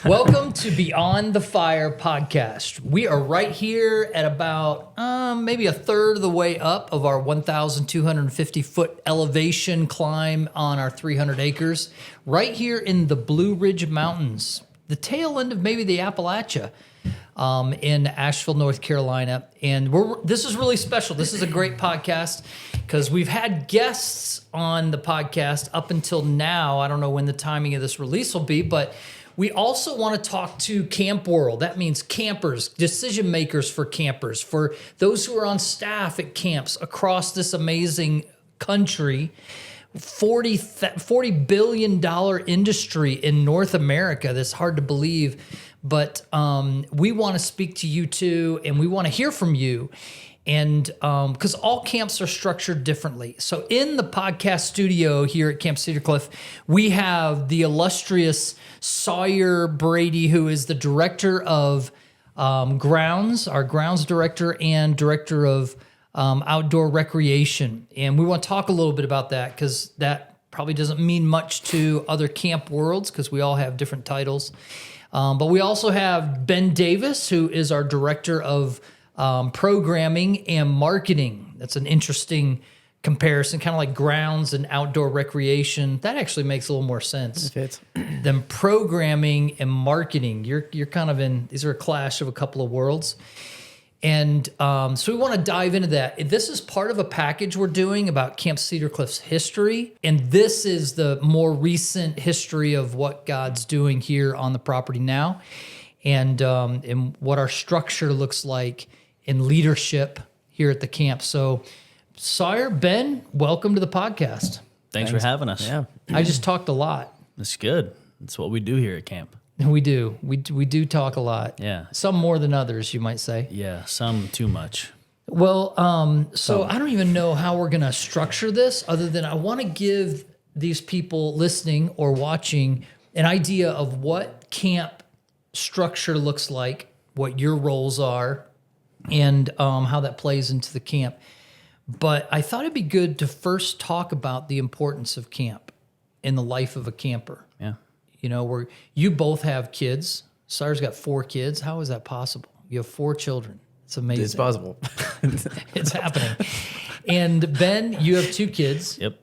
Welcome to Beyond the Fire podcast. We are right here at about maybe a third of the way up of our 1,250 foot elevation climb on our 300 acres, right here in the Blue Ridge Mountains, the tail end of maybe the Appalachia. In Asheville, North Carolina. And this is really special. This is a great podcast because we've had guests on the podcast up until now. I don't know when the timing of this release will be, but we also want to talk to Camp World. That means campers, decision makers for campers, for those who are on staff at camps across this amazing country. $40 billion industry in North America. That's hard to believe. But we want to speak to you too, and we want to hear from you. And because all camps are structured differently. So in the podcast studio here at Camp Cedar Cliff, we have the illustrious Sawyer Brady, who is the director of grounds, our grounds director and director of outdoor recreation. And we want to talk a little bit about that because that probably doesn't mean much to other camp worlds because we all have different titles. But we also have Ben Davis, who is our director of programming and marketing. That's an interesting comparison, kind of like grounds and outdoor recreation. That actually makes a little more sense than programming and marketing. You're kind of in, these are a clash of a couple of worlds. And so we want to dive into that. This is part of a package we're doing about Camp Cedar Cliff's history. And this is the more recent history of what God's doing here on the property now and what our structure looks like in leadership here at the camp. So Sawyer, Ben, welcome to the podcast. Thanks for having us. Yeah. I just talked a lot. It's good. That's what we do here at camp. We do. We do talk a lot. Yeah. Some more than others, you might say. Yeah, some too much. Well, so I don't even know how we're going to structure this other than I want to give these people listening or watching an idea of what camp structure looks like, what your roles are, and how that plays into the camp. But I thought it'd be good to first talk about the importance of camp in the life of a camper. Yeah. You know, where you both have kids. Sawyer's got 4 kids. How is that possible? You have 4 children. It's amazing. It's possible. It's happening. And Ben, you have 2 kids. Yep.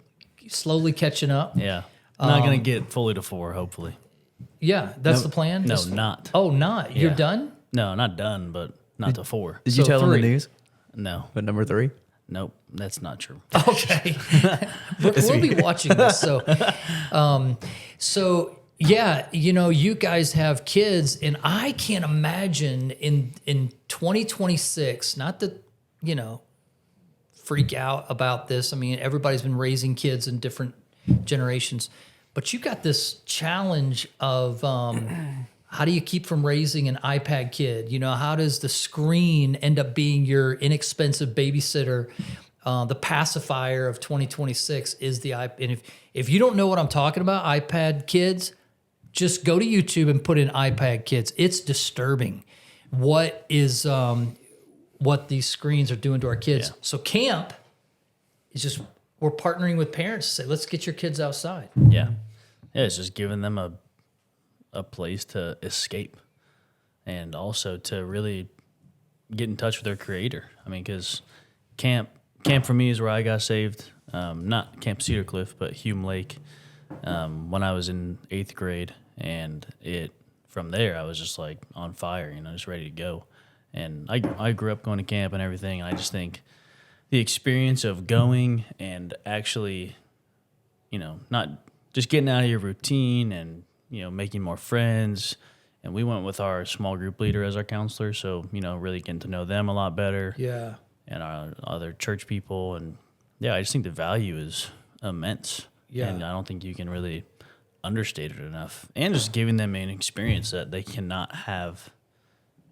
Slowly catching up. Yeah. Not going to get fully to 4, hopefully. Yeah, that's the plan? No, not. Oh, not? You're Yeah. done? No, not done, but not to 4. Did you So tell them 3. the news? No. But number 3? Nope. That's not true. Okay. We'll be watching this. So yeah, you know, you guys have kids, and I can't imagine in 2026, not that, you know, freak out about this. I mean, everybody's been raising kids in different generations, but you got this challenge of how do you keep from raising an iPad kid? You know, how does the screen end up being your inexpensive babysitter? The pacifier of 2026 is the iPad. And if you don't know what I'm talking about, iPad kids, just go to YouTube and put in iPad kids. It's disturbing what these screens are doing to our kids. Yeah. So camp is just, we're partnering with parents to say, let's get your kids outside. Yeah. Yeah, it's just giving them a place to escape and also to really get in touch with their creator. I mean, because camp for me is where I got saved. Not Camp Cedar Cliff, but Hume Lake when I was in 8th grade. And from there, I was just like on fire, you know, just ready to go. And I grew up going to camp and everything. And I just think the experience of going and actually, you know, not just getting out of your routine and, you know, making more friends. And we went with our small group leader as our counselor. So, you know, really getting to know them a lot better. Yeah. And our other church people. And yeah, I just think the value is immense. Yeah. And I don't think you can really understate it enough. And just giving them an experience that they cannot have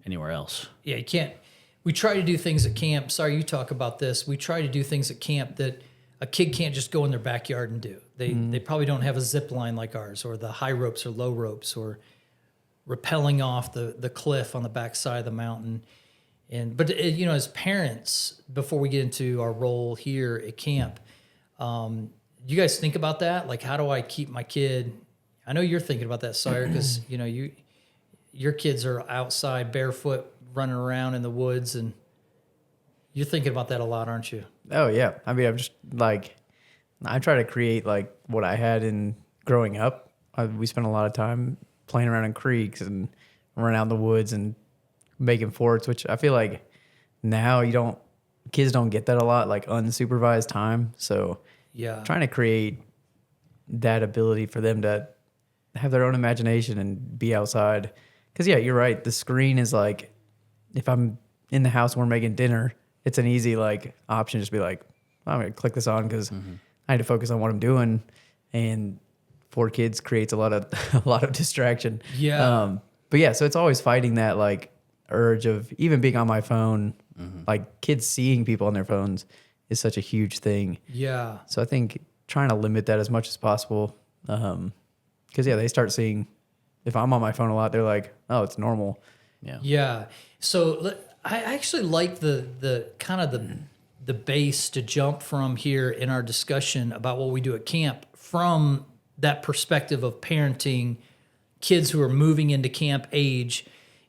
anywhere else. Yeah, you can't. We try to do things at camp. Sorry, you talk about this. We try to do things at camp that a kid can't just go in their backyard and do. They probably don't have a zip line like ours, or the high ropes or low ropes, or rappelling off the cliff on the backside of the mountain. But you know, as parents, before we get into our role here at camp, you guys think about that? Like, how do I keep my kid? I know you're thinking about that, Sawyer, because you know your kids are outside barefoot running around in the woods, and you're thinking about that a lot, aren't you? Oh yeah. I mean, I'm just like, I try to create like what I had in growing up. We spent a lot of time playing around in creeks and running out in the woods and making forts, which I feel like now kids don't get that a lot, like unsupervised time. So Yeah. trying to create that ability for them to have their own imagination and be outside. Because yeah, you're right. The screen is like, if I'm in the house and we're making dinner, it's an easy like option. Just be like, I'm gonna click this on because I need to focus on what I'm doing. And 4 kids creates a lot of a lot of distraction. Yeah. But yeah, so it's always fighting that like urge of even being on my phone. Like kids seeing people on their phones is such a huge thing. Yeah. So I think trying to limit that as much as possible. Because yeah, they start seeing if I'm on my phone a lot, they're like, oh, it's normal. Yeah. Yeah. So I actually like the kind of the base to jump from here in our discussion about what we do at camp from that perspective of parenting kids who are moving into camp age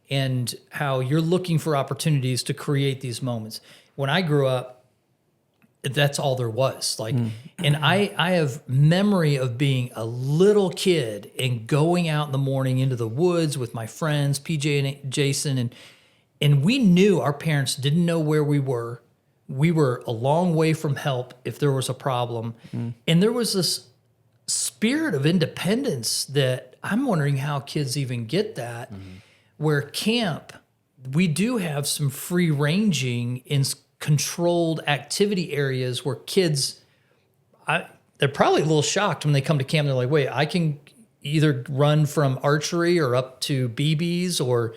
and how you're looking for opportunities to create these moments. When I grew up, that's all there was. Like, and I have memory of being a little kid and going out in the morning into the woods with my friends, PJ and Jason, and we knew our parents didn't know where we were. We were a long way from help if there was a problem. And there was this spirit of independence that I'm wondering how kids even get that. Where camp, we do have some free ranging in controlled activity areas where kids, they're probably a little shocked when they come to camp. They're like, wait, I can either run from archery or up to BBs or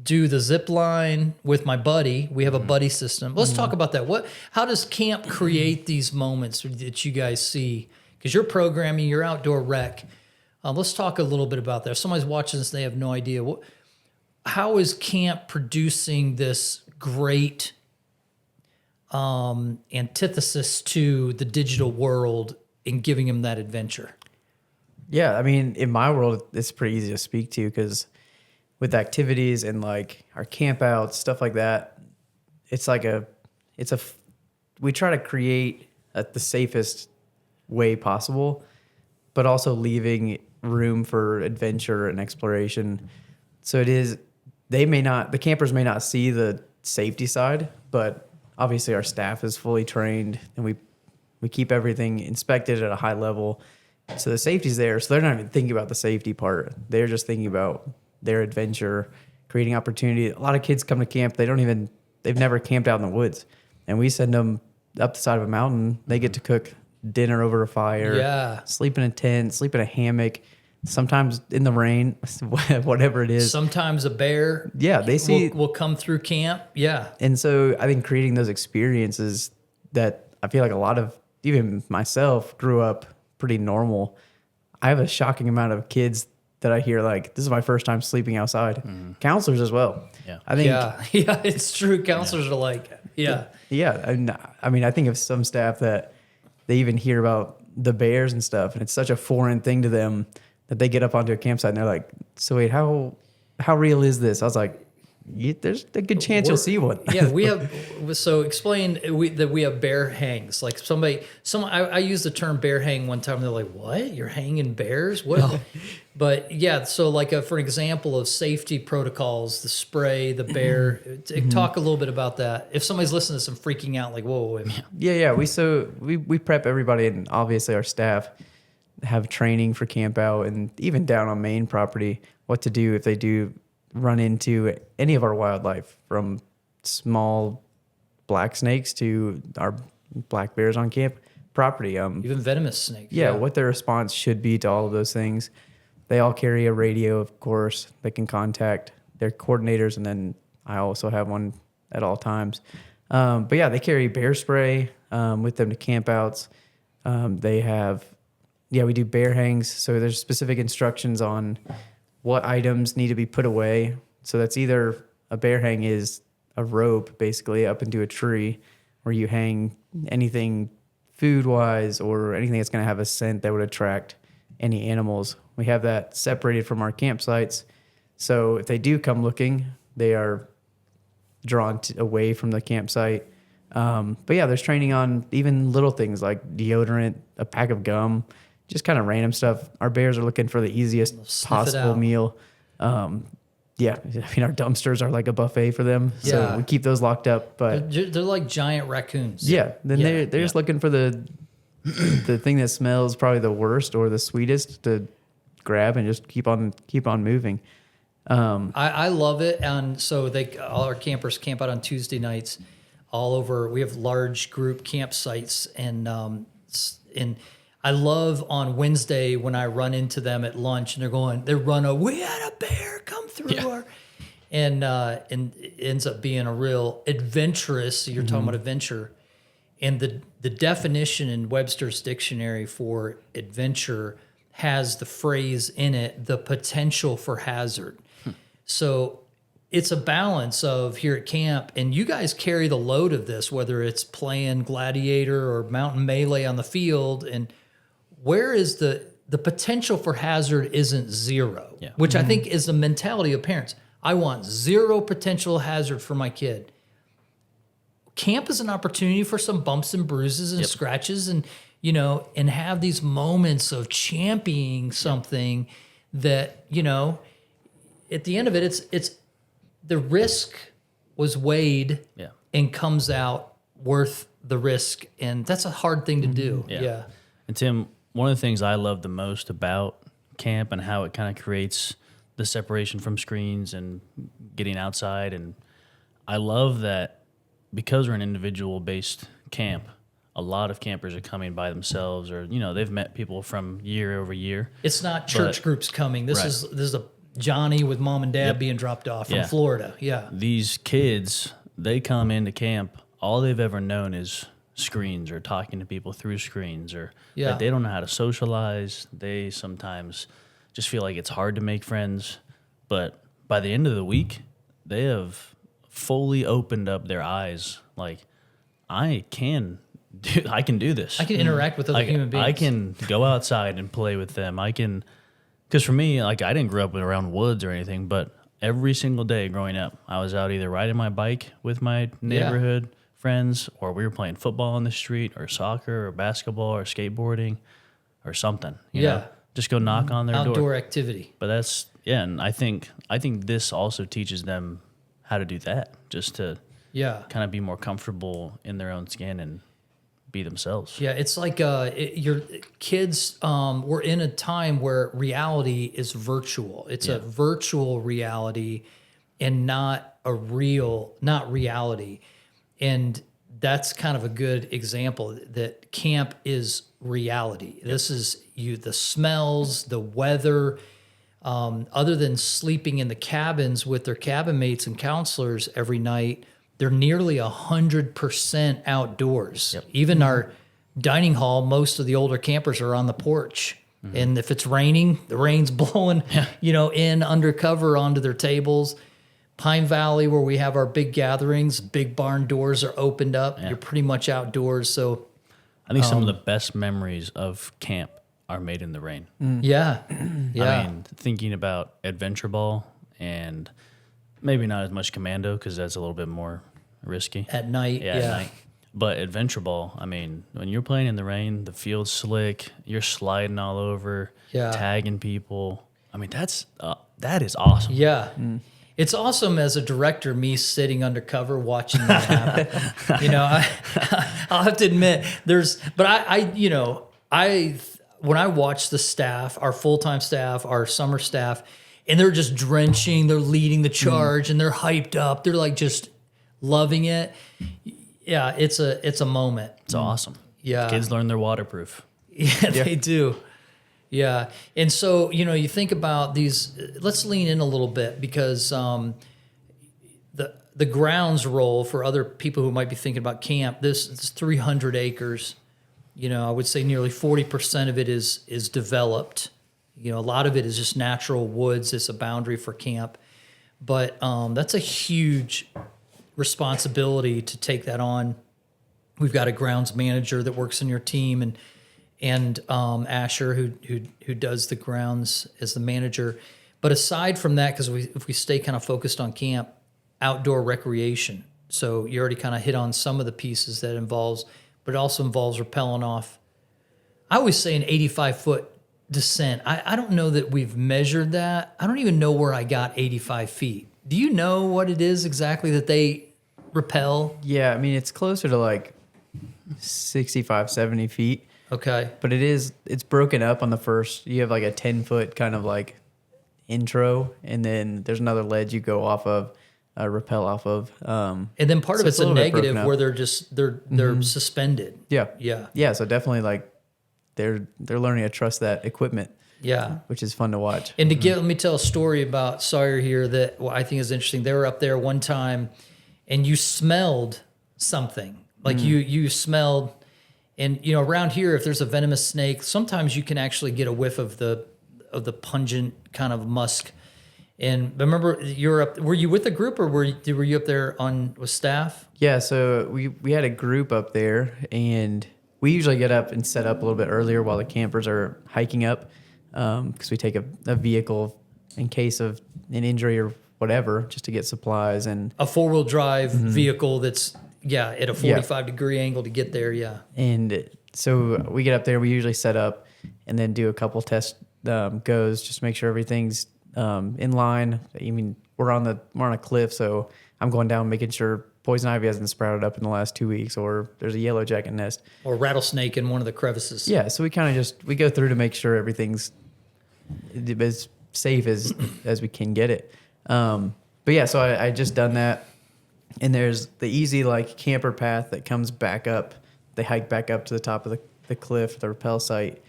do the zip line with my buddy. We have a buddy system. Let's talk about that. How does camp create these moments that you guys see? Because you're programming, you're outdoor rec. Let's talk a little bit about that. If somebody's watching this, they have no idea. How is camp producing this great antithesis to the digital world and giving them that adventure? Yeah, I mean, in my world, it's pretty easy to speak to because with activities and like our camp outs, stuff like that, it's like we try to create the safest way possible, but also leaving room for adventure and exploration. So the campers may not see the safety side, but obviously our staff is fully trained and we keep everything inspected at a high level. So the safety's there. So they're not even thinking about the safety part. They're just thinking about their adventure, creating opportunity. A lot of kids come to camp. They've never camped out in the woods. And we send them up the side of a mountain. They get to cook dinner over a fire, sleep in a tent, sleep in a hammock, sometimes in the rain, whatever it is. Sometimes a bear will come through camp. Yeah. And so I think creating those experiences that I feel like a lot of, even myself, grew up pretty normal. I have a shocking amount of kids that I hear like, this is my first time sleeping outside. Counselors as well. Yeah. I think. Yeah, it's true. Counselors are like, Yeah. And I mean, I think of some staff that they even hear about the bears and stuff, and it's such a foreign thing to them that they get up onto a campsite and they're like, so wait, how real is this? I was like, there's a good chance you'll see one. Yeah, we have. So explain that we have bear hangs. Like I used the term bear hang one time. And they're like, "What? You're hanging bears? What?" But yeah, so like for an example of safety protocols, the spray, the bear. Talk a little bit about that. If somebody's listening to this and freaking out, like, whoa, wait a minute. Yeah. We prep everybody, and obviously our staff have training for camp out, and even down on main property, what to do if they do run into any of our wildlife, from small black snakes to our black bears on camp property. Even venomous snakes. Yeah, what their response should be to all of those things. They all carry a radio, of course. They can contact their coordinators, and then I also have one at all times. But yeah, they carry bear spray with them to campouts. We do bear hangs. So there's specific instructions on what items need to be put away. So that's either a bear hang is a rope basically up into a tree where you hang anything food-wise or anything that's going to have a scent that would attract any animals. We have that separated from our campsites So if they do come looking, they are drawn away from the campsite. But yeah, there's training on even little things like deodorant, a pack of gum, just kind of random stuff. Our bears are looking for the easiest Sniff it possible out. meal. Yeah, I mean, our dumpsters are like a buffet for them. So Yeah. we keep those locked up. But They're like giant raccoons. yeah, then Yeah. they're just looking for the thing that smells probably the worst or the sweetest to grab and just keep on moving. I love it, and so all our campers camp out on Tuesday nights, all over. We have large group campsites, and I love on Wednesday when I run into them at lunch, and they run we had a bear come through our, and it ends up being a real adventurous. You're talking about adventure, and the definition in Webster's dictionary for adventure has the phrase in it, the potential for hazard. So it's a balance of here at camp, and you guys carry the load of this, whether it's playing gladiator or mountain melee on the field. And where is the potential for hazard isn't zero, which I think is the mentality of parents. I want zero potential hazard for my kid. Camp is an opportunity for some bumps and bruises and scratches, and and have these moments of championing something that at the end of it, it's the risk was weighed and comes out worth the risk, and that's a hard thing to do. Yeah. And Tim, one of the things I love the most about camp and how it kind of creates the separation from screens and getting outside, and I love that because we're an individual-based camp, a lot of campers are coming by themselves, or they've met people from year over year. It's not church groups coming. This is a Johnny with mom and dad being dropped off from Florida. Yeah. These kids, they come into camp, all they've ever known is screens or talking to people through screens, or like, they don't know how to socialize. They sometimes just feel like it's hard to make friends. But by the end of the week, they have fully opened up their eyes. Like, I can do this. I can interact with other human beings. I can go outside and play with them. Because for me, like, I didn't grow up around woods or anything, but every single day growing up, I was out either riding my bike with my neighborhood friends, or we were playing football on the street, or soccer, or basketball, or skateboarding, or something. You know? Just go knock on their door. Outdoor activity. But and I think this also teaches them how to do that, just to kind of be more comfortable in their own skin and be themselves. Yeah, it's like your kids. We're in a time where reality is virtual. It's a virtual reality, and not reality. And that's kind of a good example that camp is reality. This is the smells, the weather. Other than sleeping in the cabins with their cabin mates and counselors every night, they're nearly 100% outdoors. Even our dining hall, most of the older campers are on the porch. And if it's raining, the rain's blowing, in undercover onto their tables. Pine Valley, where we have our big gatherings, big barn doors are opened up. You're pretty much outdoors. So I think some of the best memories of camp are made in the rain. Yeah. I mean, thinking about Adventure Ball and maybe not as much Commando because that's a little bit more risky. At night. At night. But Adventure Ball, I mean, when you're playing in the rain, the field's slick, you're sliding all over, tagging people. I mean, that is awesome. Yeah. It's awesome as a director, me sitting undercover watching that happen. I'll have to admit when I watch the staff, our full-time staff, our summer staff, and they're just drenching, they're leading the charge, and they're hyped up. They're like just loving it. Yeah, it's a moment. It's awesome. Yeah. Kids learn they're waterproof. Yeah, they do. Yeah. And so, you think about these, let's lean in a little bit because the grounds role for other people who might be thinking about camp, this is 300 acres. I would say nearly 40% of it is developed. A lot of it is just natural woods. It's a boundary for camp. But that's a huge responsibility to take that on. We've got a grounds manager that works in your team, and Asher who does the grounds as the manager. But aside from that, because if we stay kind of focused on camp, outdoor recreation. So you already kind of hit on some of the pieces that involves, but it also involves rappelling off. I always say an 85-foot descent. I don't know that we've measured that. I don't even know where I got 85 feet. Do you know what it is exactly that they rappel? Yeah, I mean, it's closer to like 65, 70 feet. Okay. But it's broken up on the first. You have like a 10-foot kind of like intro, and then there's another ledge you go off of, rappel off of. And then part so of it's a little bit broken negative up. where they're suspended. Yeah. Yeah. Yeah, so definitely like they're learning to trust that equipment, Yeah. which is fun to watch. And let me tell a story about Sawyer here that I think is interesting. They were up there one time and you smelled something. Like you smelled, and around here, if there's a venomous snake, sometimes you can actually get a whiff of the pungent kind of musk. And remember, you're up. Were you with the group, or were you up there with staff? Yeah, so we had a group up there, and we usually get up and set up a little bit earlier while the campers are hiking up, because we take a vehicle in case of an injury or whatever, just to get supplies and A 4-wheel drive vehicle that's at a 45-degree angle to get there. Yeah. And so we get up there. We usually set up and then do a couple test goes, just to make sure everything's in line. I mean, we're on a cliff, so I'm going down making sure poison ivy hasn't sprouted up in the last 2 weeks, or there's a yellow jacket nest Or rattlesnake in one of the crevices. Yeah, so we kind of we go through to make sure everything's as safe as we can get it. But yeah, so I just done that, and there's the easy like camper path that comes back up. They hike back up to the top of the cliff, the rappel site.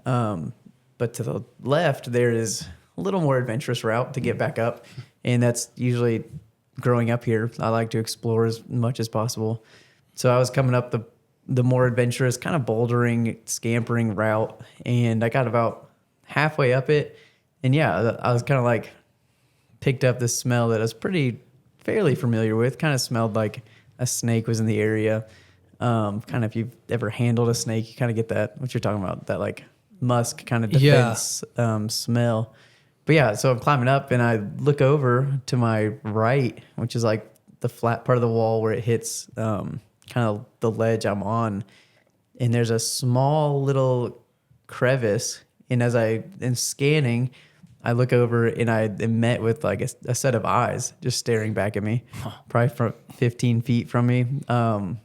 But to the left, there is a little more adventurous route to get back up, and that's usually growing up here. I like to explore as much as possible. So I was coming up the more adventurous, kind of bouldering, scampering route, and I got about halfway up it, and yeah, I was kind of like picked up this smell that I was fairly familiar with. Kind of smelled like a snake was in the area. Kind of if you've ever handled a snake, you kind of get that, what you're talking about, that like musk kind of defense smell. But yeah, so I'm climbing up and I look over to my right, which is like the flat part of the wall where it hits kind of the ledge I'm on. And there's a small little crevice. And as I am scanning, I look over and I am met with like a set of eyes just staring back at me, probably from 15 feet from me. And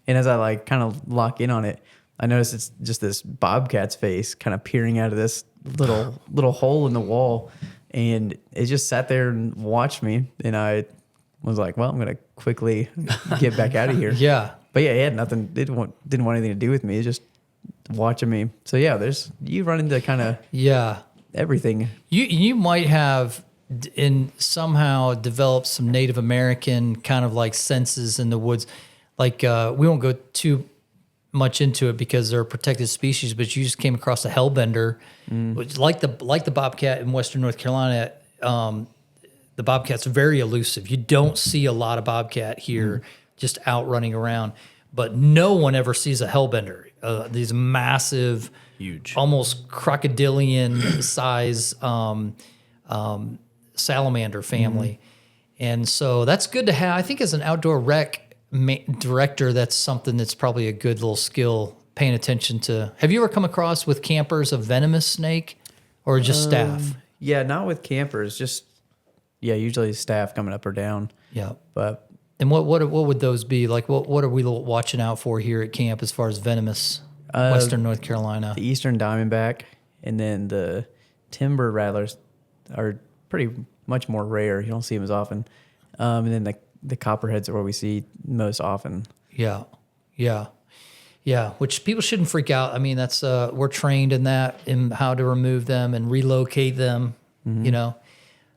as I like kind of lock in on it, I notice it's just this bobcat's face kind of peering out of this little hole in the wall, and it just sat there and watched me. And I was like, "Well, I'm gonna quickly get back out of here." Yeah. But yeah, it had nothing. Didn't want anything to do with me. It's just watching me. So yeah, you run into kind of everything. You might have somehow developed some Native American kind of like senses in the woods. Like we won't go too much into it because they're a protected species, but you just came across a hellbender, which like the bobcat in Western North Carolina. The bobcat's very elusive. You don't see a lot of bobcat here, just out running around. But no one ever sees a hellbender. These massive, huge, almost crocodilian size salamander family, and so that's good to have. I think as an outdoor rec director, that's something that's probably a good little skill, paying attention to. Have you ever come across with campers a venomous snake, or just staff? Yeah, not with campers, just usually staff coming up or down. Yeah. But And what would those be? Like what are we watching out for here at camp as far as venomous Western North Carolina? The eastern diamondback, and then the timber rattlers are pretty much more rare. You don't see them as often. And then the copperheads are where we see most often. Yeah. Which people shouldn't freak out. I mean, that's we're trained in that, in how to remove them and relocate them.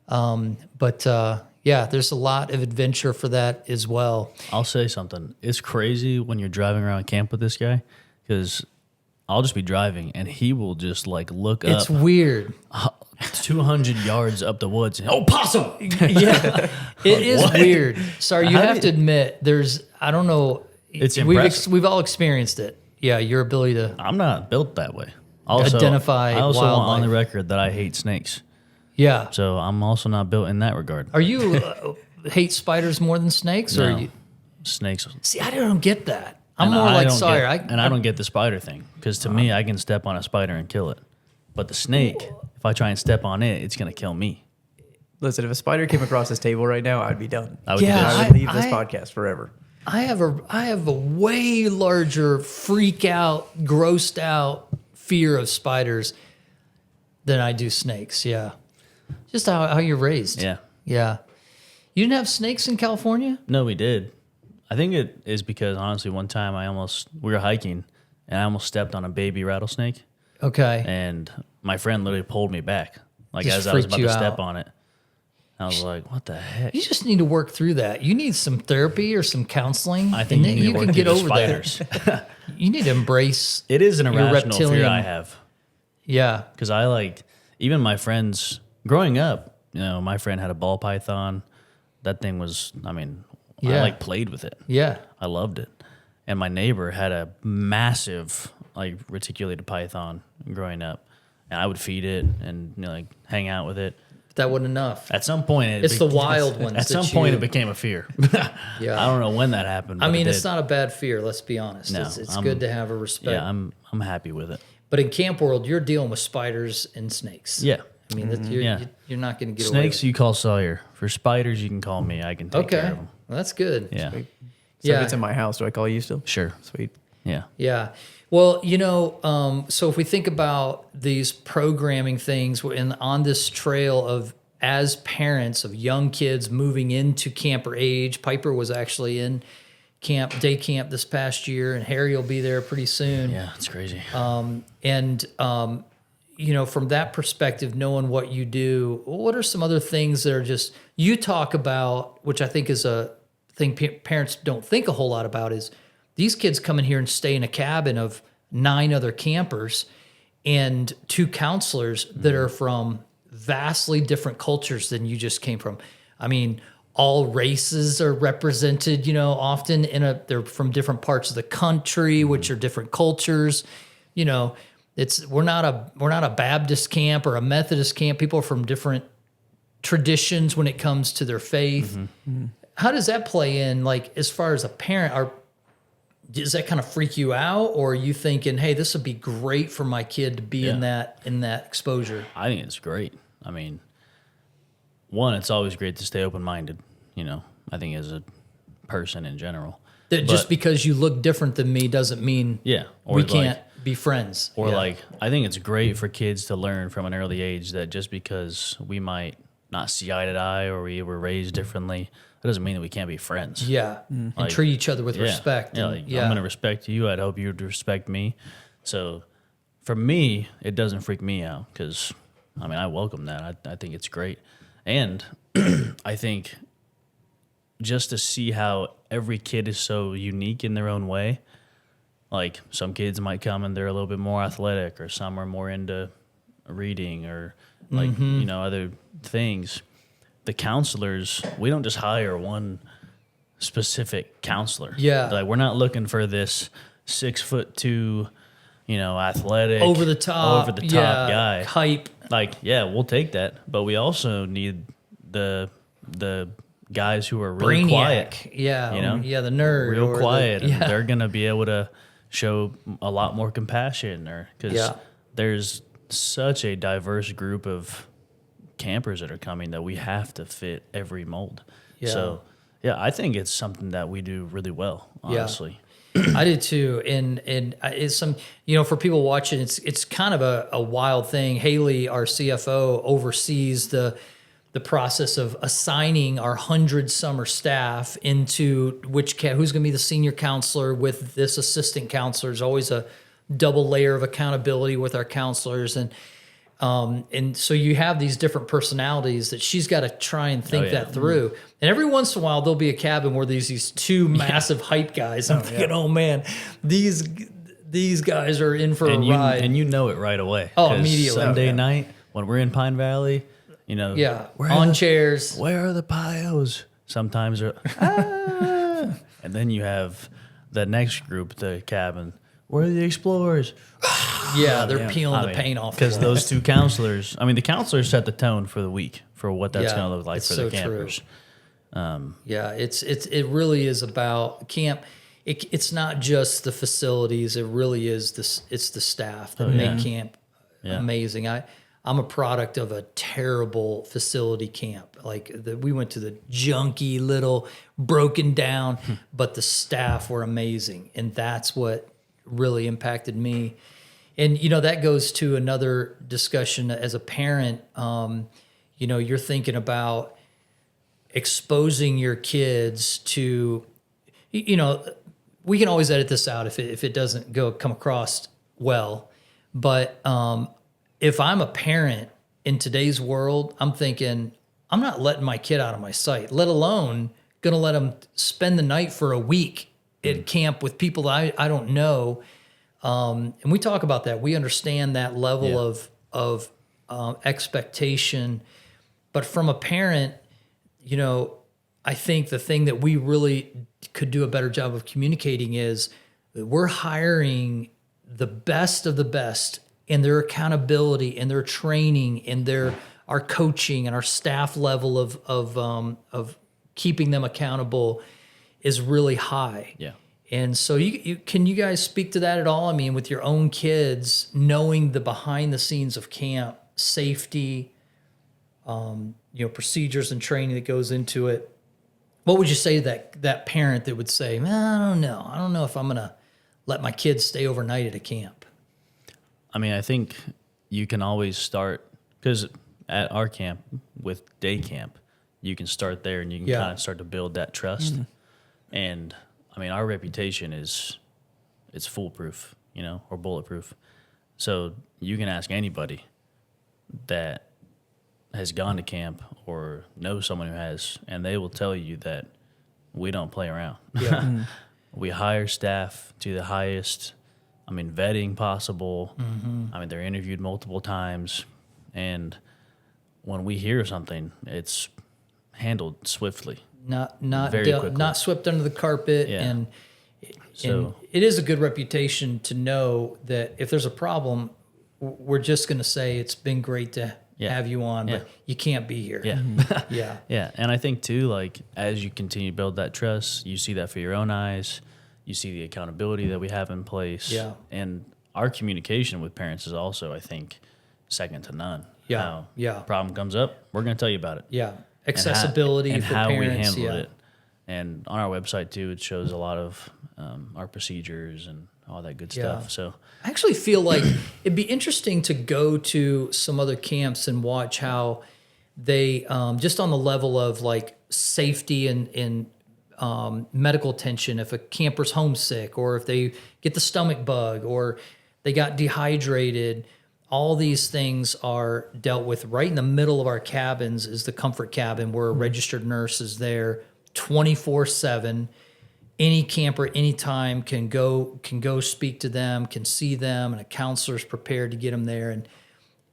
There's a lot of adventure for that as well. I'll say something. It's crazy when you're driving around camp with this guy, because I'll just be driving and he will just like look up. It's weird. 200 yards up the woods. And, possum! Yeah, it is weird. Sorry, you have to admit, I don't know. It's impressive. We've all experienced it. Yeah, your ability to I'm not built that way. Also, identify I also want on wildlife. the record that I hate snakes. Yeah. So I'm also not built in that regard. Are you hate spiders more than snakes? Or No. are you? Snakes. See, I don't get that. I'm And more I like don't Sawyer. Get, I don't get the spider thing because to me, I can step on a spider and kill it. But the snake, if I try and step on it, it's going to kill me. Listen, if a spider came across this table right now, I'd be done. I would Yeah, do I this. would leave this podcast forever. I have a way larger freak out, grossed out fear of spiders than I do snakes. Yeah. Just how you're raised. Yeah. Yeah. You didn't have snakes in California? No, we did. I think it is because honestly, one time we were hiking and I almost stepped on a baby rattlesnake, Okay. and my friend literally pulled me back, like Just as I was freaked about you to step out. on it. I was like, "What the heck?" You just need to work through that. You need some therapy or some counseling. I think and you need to work can through get the over spiders. that. You need to embrace. It is an Your irrational fear reptilian- I have Yeah. because I like even my friends growing up. You know, my friend had a ball python. That thing was, I mean, Yeah. I like played with it. Yeah. I loved it. And my neighbor had a massive like reticulated python growing up, and I would feed it and like hang out with it. That wasn't enough. At some point, It's the wild ones. At that some point, you- it became a fear. Yeah. I don't know when that happened. I But mean, it it's did. not a bad fear. Let's be honest. No, It's I'm- good to have a respect. Yeah, I'm happy with it. But in camp world, you're dealing with spiders and snakes. Yeah, I mean, you're, Yeah. you're not going to get snakes away you call Sawyer. For spiders, you can call me. I can with take it. care Okay. of them. Well, that's good. Yeah, So Yeah. if it's in my house, do I call you still? sure. Sweet. Yeah, Yeah. Well, so if we think about these programming things and on this trail of as parents of young kids moving into camper age, Piper was actually in day camp this past year, and Harry will be there pretty soon. yeah, it's crazy. And from that perspective, knowing what you do, what are some other things that are just you talk about, which I think is a thing parents don't think a whole lot about, is these kids come in here and stay in a cabin of 9 other campers and 2 counselors that are from vastly different cultures than you just came from. I mean, all races are represented, often they're from different parts of the country, which are different cultures. We're not a Baptist camp or a Methodist camp. People are from different traditions when it comes to their faith. How does that play in, like, as far as a parent? Does that kind of freak you out, or are you thinking, "Hey, this would be great for my kid to be in that exposure"? I think it's great. I mean, one, it's always great to stay open-minded. I think as a person in general. That just because you look different than me doesn't mean Yeah, we like- can't be friends. Or Yeah. I think it's great for kids to learn from an early age that just because we might not see eye to eye or we were raised differently, that doesn't mean that we can't be friends. Yeah, and Like, treat each other with Yeah. respect. Yeah, and- like, I'm gonna respect you. I'd hope you'd respect me. So, for me, it doesn't freak me out because, I welcome that. I think it's great, and I think just to see how every kid is so unique in their own way. Like some kids might come and they're a little bit more athletic, or some are more into reading, or like other things. The counselors, we don't just hire one specific counselor. Yeah. Like we're not looking for this 6'2", athletic, over the top guy. hype. Like, yeah, we'll take that, but we also need the guys who are really Brainiac. quiet. Yeah, the nerd. Real or the- quiet, and yeah. they're gonna be able to show a lot more compassion, or because Yeah. there's such a diverse group of campers that are coming that we have to fit every mold. Yeah. So, yeah, I think it's something that we do really well, honestly. I did too, and it's some for people watching, it's kind of a wild thing. Haley, our CFO, oversees the process of assigning our 100 summer staff into who's going to be the senior counselor with this assistant counselor. There's always a double layer of accountability with our counselors, and so you have these different personalities that she's got to try and think that through. And every once in a while, there'll be a cabin where there's these 2 massive hype guys. I'm thinking, oh man, these guys are in for a ride. And you know it right away. Oh, 'Cause immediately. Sunday Yeah. night when we're in Pine Valley, on are chairs. where are the pios? Sometimes they're and then you have the next group, the cabin, where are the explorers? Yeah, they're peeling the paint off. Because those two counselors, the counselors set the tone for the week for what that's going to look like it's for so the campers. Yeah, it really is about camp. It's not just the facilities. It really is this. It's the staff that make camp amazing. I'm a product of a terrible facility camp. Like we went to the junky little broken down, but the staff were amazing, and that's what really impacted me. And that goes to another discussion as a parent. You're thinking about exposing your kids to, we can always edit this out if it doesn't come across well, but if I'm a parent in today's world, I'm thinking I'm not letting my kid out of my sight, let alone going to let them spend the night for a week at camp with people that I don't know. And we talk about that. We understand that level of expectation, but from a parent, I think the thing that we really could do a better job of communicating is that we're hiring the best of the best in their accountability and their training and our coaching and our staff level of keeping them accountable is really high. Yeah. And so can you guys speak to that at all? I mean, with your own kids, knowing the behind the scenes of camp, safety, procedures and training that goes into it. What would you say to that parent that would say, "Man, I don't know. I don't know if I'm going to let my kids stay overnight at a camp"? I think you can always start, because at our camp with day camp, you can start there and you can kind of start to build that trust. Mm-hmm. And our reputation it's foolproof, or bulletproof. So you can ask anybody that has gone to camp or knows someone who has, and they will tell you that we don't play around. Yeah. We hire staff to the highest, vetting possible. Mm-hmm. They're interviewed multiple times, and when we hear something, it's handled swiftly. Not swept under the carpet. Yeah. And it is a good reputation to know that if there's a problem, we're just going to say it's been great to have you on, but you can't be here. Yeah. Yeah. Yeah. And I think too, like, as you continue to build that trust, you see that for your own eyes, you see the accountability that we have in place. Yeah. And our communication with parents is also, I think, second to none. Yeah. How problem comes up, we're going to tell you about it. Yeah. Accessibility and for how parents. We handled it. And on our website too, it shows a lot of our procedures and all that good stuff. So I actually feel like it'd be interesting to go to some other camps and watch how they, just on the level of like safety and medical attention, if a camper's homesick or if they get the stomach bug or they got dehydrated, all these things are dealt with right in the middle of our cabins is the comfort cabin where a registered nurse is there 24/7. Any camper, anytime can go speak to them, can see them, and a counselor's prepared to get them there.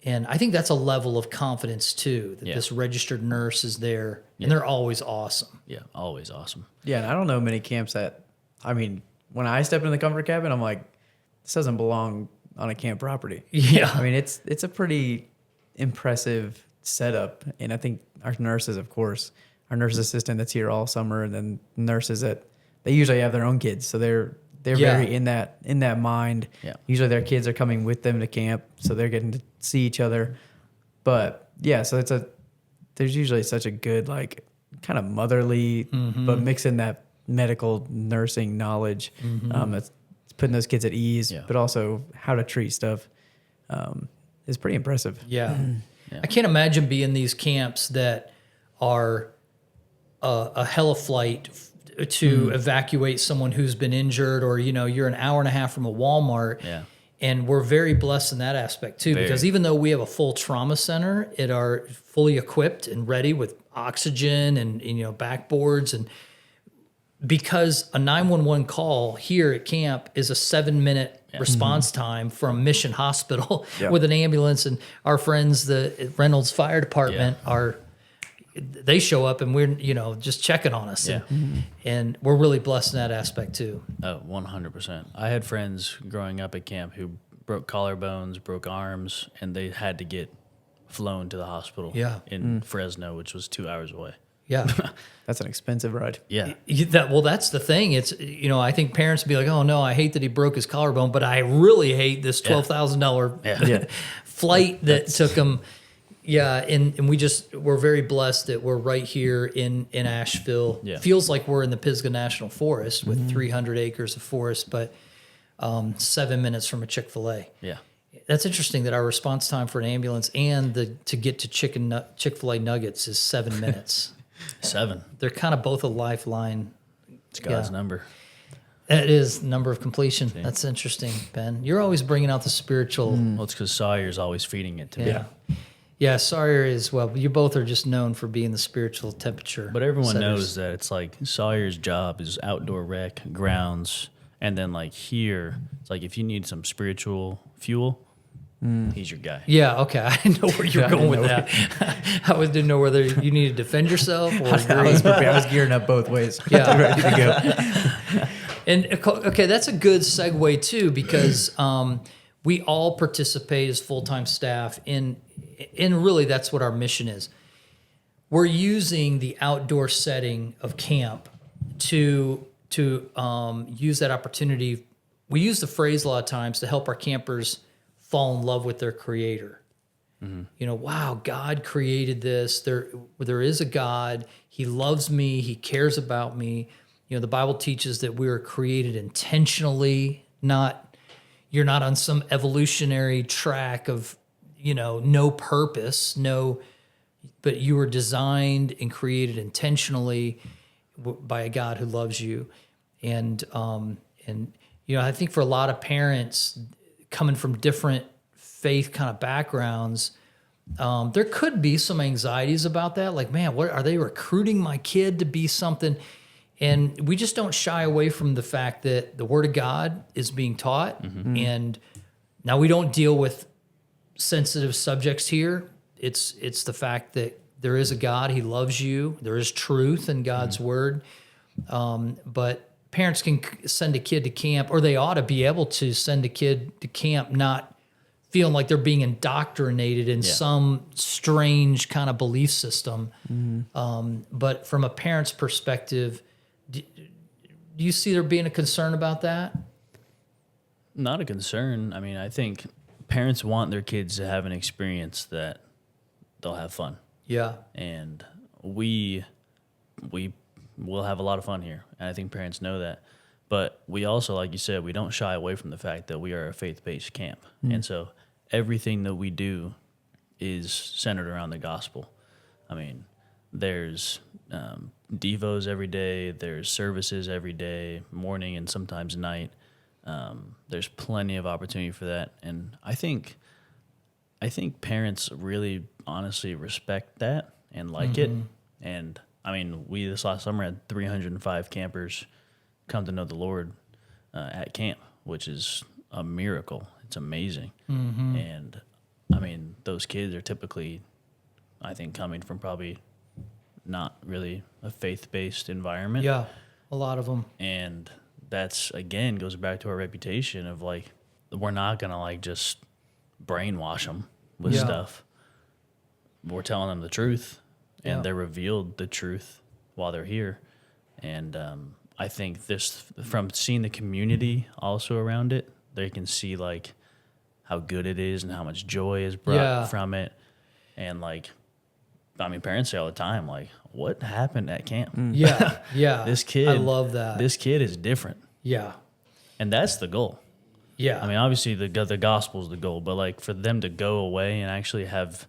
And I think that's a level of confidence too, that this registered nurse is there, and they're always awesome. Yeah, always awesome. Yeah, and I don't know many camps that, when I step in the comfort cabin, I'm like, this doesn't belong on a camp property. Yeah. It's a pretty impressive setup. And I think our nurses, of course, our nurse assistant that's here all summer, and then nurses that they usually have their own kids. So they're very in that mind. Yeah. Usually their kids are coming with them to camp, so they're getting to see each other. But yeah, so there's usually such a good, like, kind of motherly, but mixing that medical nursing knowledge that's putting those kids at ease, but also how to treat stuff is pretty impressive. Yeah. I can't imagine being these camps that are a hella flight to evacuate someone who's been injured, or you're an hour and a half from a Walmart. Yeah. And we're very blessed in that aspect too, because even though we have a full trauma center, it are fully equipped and ready with oxygen and backboards, and because a 911 call here at camp is a 7-minute response time from Mission Hospital with an ambulance, and our friends, the Reynolds Fire Department, are they show up and we're, just checking on us. Yeah. And we're really blessed in that aspect too. Oh, 100%. I had friends growing up at camp who broke collarbones, broke arms, and they had to get flown to the hospital Yeah. in Fresno, which was 2 hours away. Yeah. That's an expensive ride. Yeah. That's the thing. It's, I think parents be like, oh no, I hate that he broke his collarbone, but I really hate this $12,000 Yeah. flight that took him. Yeah. And we're very blessed that we're right here in Asheville. Yeah. Feels like we're in the Pisgah National Forest with 300 acres of forest, but 7 minutes from a Chick-fil-A. Yeah. That's interesting that our response time for an ambulance and to get to Chick-fil-A nuggets is 7 minutes. 7. They're kind of both a lifeline. It's God's number. It is number of completion. That's interesting, Ben. You're always bringing out the spiritual. Well, it's because Sawyer's always feeding it to me. Yeah. Yeah, Sawyer is, well, you both are just known for being the spiritual temperature. But everyone setters. knows that it's like Sawyer's job is outdoor rec, grounds, and then like here, it's like if you need some spiritual fuel, he's your guy. Yeah, okay. I didn't know where you were going with that. I didn't know whether you need to defend yourself or I was prepared. I was gearing up both ways. Yeah. Ready to go. And okay, that's a good segue too, because we all participate as full-time staff in really that's what our mission is. We're using the outdoor setting of camp to use that opportunity. We use the phrase a lot of times to help our campers fall in love with their creator. Wow, God created this. There is a God. He loves me. He cares about me. The Bible teaches that we were created intentionally, you're not on some evolutionary track of, no purpose, but you were designed and created intentionally by a God who loves you. And I think for a lot of parents coming from different faith kind of backgrounds, there could be some anxieties about that. Like, man, what are they recruiting my kid to be something? And we just don't shy away from the fact that the Word of God is being taught. And now we don't deal with sensitive subjects here. It's the fact that there is a God. He loves you. There is truth in God's Word. But parents can send a kid to camp, or they ought to be able to send a kid to camp not feeling like they're being indoctrinated in some strange kind of belief system. But from a parent's perspective, do you see there being a concern about that? Not a concern. I mean, I think parents want their kids to have an experience that they'll have fun. Yeah. And we will have a lot of fun here. And I think parents know that. But we also, like you said, we don't shy away from the fact that we are a faith-based camp. And so everything that we do is centered around the gospel. I mean, there's devos every day, there's services every day, morning and sometimes night. There's plenty of opportunity for that. And I think parents really honestly respect that and like it. And I mean, we this last summer had 305 campers come to know the Lord at camp, which is a miracle. It's amazing. And I mean, those kids are typically, I think, coming from probably not really a faith-based environment. Yeah, a lot of them. And that's, again, goes back to our reputation of, like, we're not going to, like, just brainwash them with stuff. We're telling them the truth, and they're revealed the truth while they're here. And I think this, from seeing the community also around it, they can see, like, how good it is and how much joy is brought from it. And, like, I mean, parents say all the time, like, what happened at camp? Yeah, yeah. This kid. I love that. This kid is different. Yeah. And that's the goal. Yeah. I mean, obviously, the gospel's the goal, but, like, for them to go away and actually have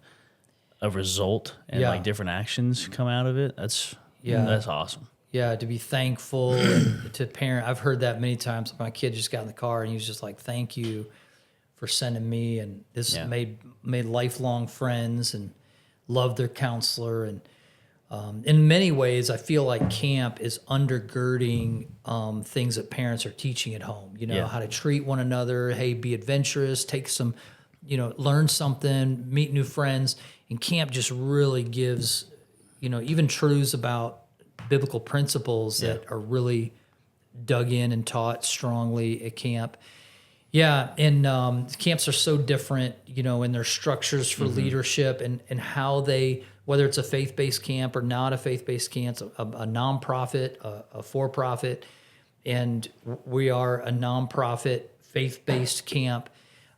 a result and, like, different actions come out of it, that's awesome. Yeah, to be thankful and to parent. I've heard that many times. My kid just got in the car and he was just like, thank you for sending me. And this made lifelong friends and loved their counselor. And in many ways, I feel like camp is undergirding things that parents are teaching at home. How to treat one another. Hey, be adventurous. Take some, learn something. Meet new friends. And camp just really gives even truths about biblical principles that are really dug in and taught strongly at camp. Yeah, and camps are so different, in their structures for leadership and how they, whether it's a faith-based camp or not a faith-based camp, a nonprofit, a for-profit, and we are a nonprofit faith-based camp.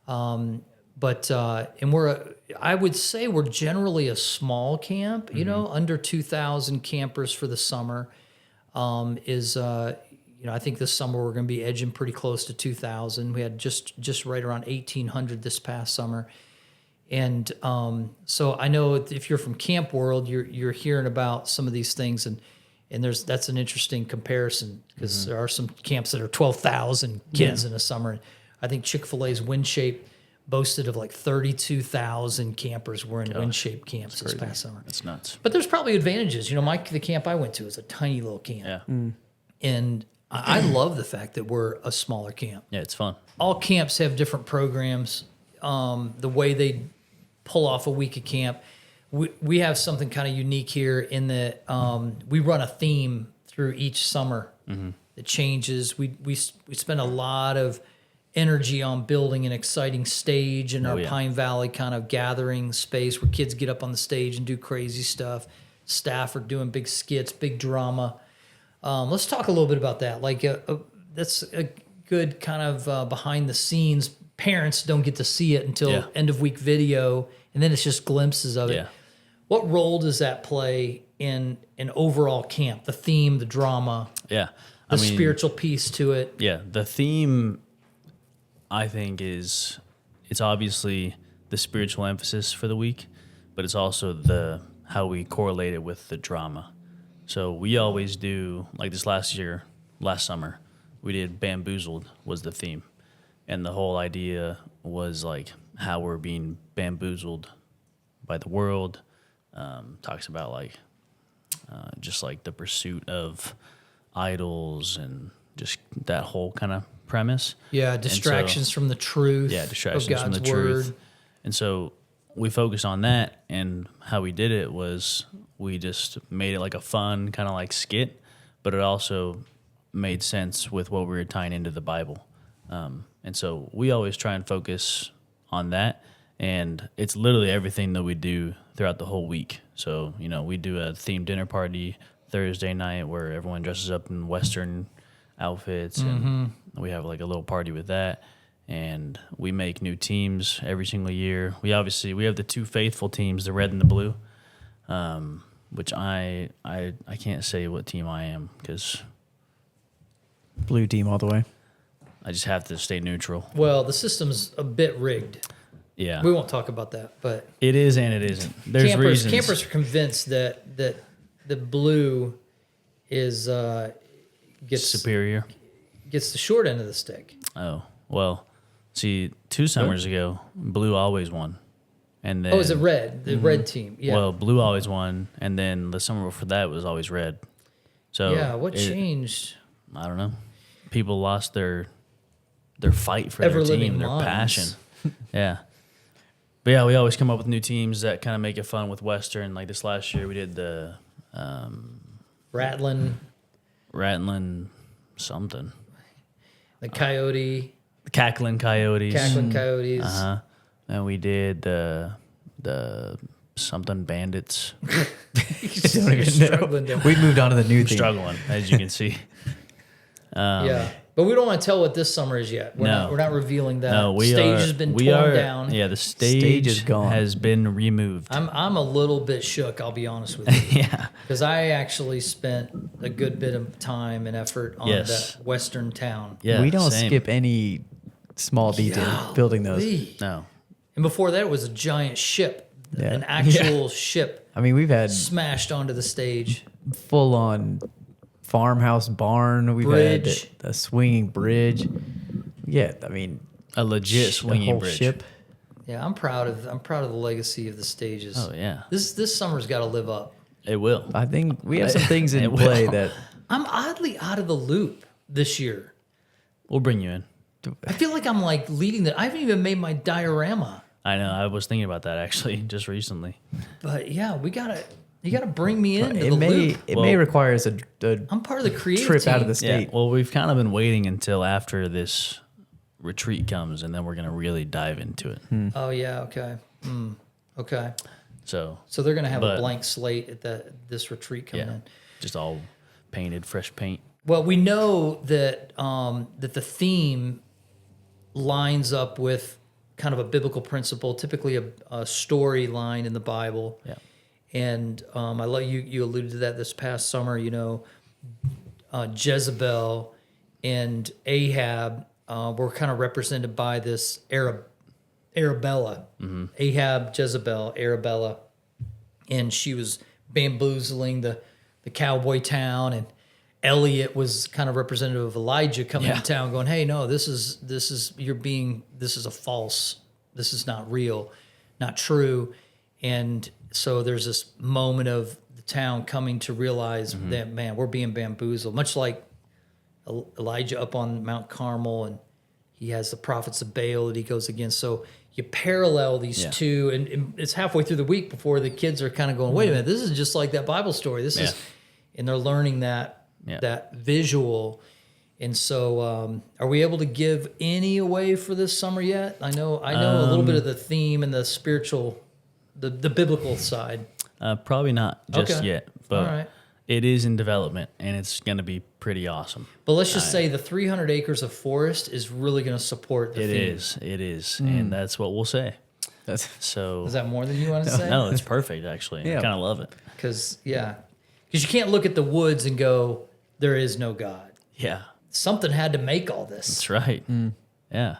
And I would say we're generally a small camp, under 2,000 campers for the summer. I think this summer we're going to be edging pretty close to 2,000. We had just right around 1,800 this past summer. And so I know if you're from Camp World, you're hearing about some of these things, and that's an interesting comparison because there are some camps that are 12,000 kids in a summer. I think Chick-fil-A's WindShape boasted of like 32,000 campers were in WindShape camps this past summer. That's nuts. But there's probably advantages. The camp I went to is a tiny little camp. Yeah. And I love the fact that we're a smaller camp. Yeah, it's fun. All camps have different programs. The way they pull off a week of camp, we have something kind of unique here in that we run a theme through each summer. It changes. We spend a lot of energy on building an exciting stage in our Pine Valley kind of gathering space where kids get up on the stage and do crazy stuff. Staff are doing big skits, big drama. Let's talk a little bit about that. Like, that's a good kind of behind the scenes. Parents don't get to see it until end of week video, and then it's just glimpses of it. Yeah. What role does that play in an overall camp? The theme, the drama, Yeah. the spiritual piece to it. Yeah. The theme, I think, it's obviously the spiritual emphasis for the week, but it's also how we correlate it with the drama. So we always do, like this last summer, we did Bamboozled was the theme. And the whole idea was like how we're being bamboozled by the world. Talks about like just like the pursuit of idols and just that whole kind of premise. Yeah, distractions from the truth. Yeah, distractions of God's from the word. truth. And so we focused on that, and how we did it was we just made it like a fun kind of like skit, but it also made sense with what we were tying into the Bible. And so we always try and focus on that, and it's literally everything that we do throughout the whole week. So, we do a themed dinner party Thursday night where everyone dresses up in Western outfits, and we have like a little party with that. And we make new teams every single year. We have the two faithful teams, the red and the blue, which I can't say what team I am because Blue team all the way. I just have to stay neutral. Well, the system's a bit rigged. Yeah, We won't talk about that, but it is and it isn't. There's reasons. Campers are convinced that the blue is gets superior. Gets the short end of the stick. Oh well, see, 2 summers ago, blue always won, and then Is it red? The red team. Yeah. Well, blue always won, and then the summer before that was always red. So yeah. What changed? I don't know. People lost their fight for Ever their living team, their minds. passion. Yeah. But yeah, we always come up with new teams that kind of make it fun with Western. Like this last year, we did the Rattling, something. the Coyote, The Cackling Coyotes. Cackling Coyotes. Uh-huh. And we did the something Bandits. Don't even Struggling know. down. We moved on to the new We're thing. struggling, as you can see. Yeah. But we don't want to tell what this summer is yet. We're not reveling that. No, Stage has been torn down. Yeah, the stage is gone. has been removed. I'm a little bit shook, I'll be honest with you. Yeah. Because I actually spent a good bit of time and effort on Yes. that western town. Yeah. We don't same. skip any small detail building those. Golly. No. And before that, it was a giant ship, Yeah. an actual ship I mean, we've had smashed onto the stage. full on farmhouse barn. We've Bridge. had a swinging bridge. Yeah, I mean, A legit the swinging whole bridge. ship. Yeah, I'm proud of the legacy of the stages. Oh, yeah. This summer's got to live up. It will. I think we have some things in It play will. that I'm oddly out of the loop this year. We'll bring you in. I feel like I'm like leading I haven't even made my diorama. I know. I was thinking about that actually just recently. But yeah, we gotta. You got to bring me into It the may loop. it may require us a I'm part of the creative trip team. out of the Yeah. state. Well, we've kind of been waiting until after this retreat comes, and then we're gonna really dive into it. Oh yeah, okay. Okay. So So they're going to have a But- blank slate at this retreat coming yeah, in. just all painted, fresh paint. Well, we know that that the theme lines up with kind of a biblical principle, typically a storyline in the Bible. Yeah. And I love you. You alluded to that this past summer. Jezebel and Ahab were kind of represented by this Arabella. Ahab, Jezebel, Arabella, and she was bamboozling the cowboy town, and Elliot was kind of representative of Elijah coming to town, going, "Hey, no, this is a false. This is not real, not true." And so there's this moment of the town coming to realize that, man, we're being bamboozled, much like Elijah up on Mount Carmel, and he has the prophets of Baal that he goes against. So you parallel these two, and it's halfway through the week before the kids are kind of going, "Wait a minute, this is just like that Bible story. This is," and they're learning that visual. And so, are we able to give any away for this summer yet? I know a little bit of the theme and the spiritual, the biblical side. Probably not just Okay. yet, but All right. it is in development, and it's gonna be pretty awesome. But let's just say the 300 acres of forest is really going to support the theme. It is, and that's what we'll say. That's So Is that more than you want to say? no, it's perfect actually. I Yeah. kind of love it. Because you can't look at the woods and go, "There is no God." Yeah, Something had to make all this. that's right. Yeah,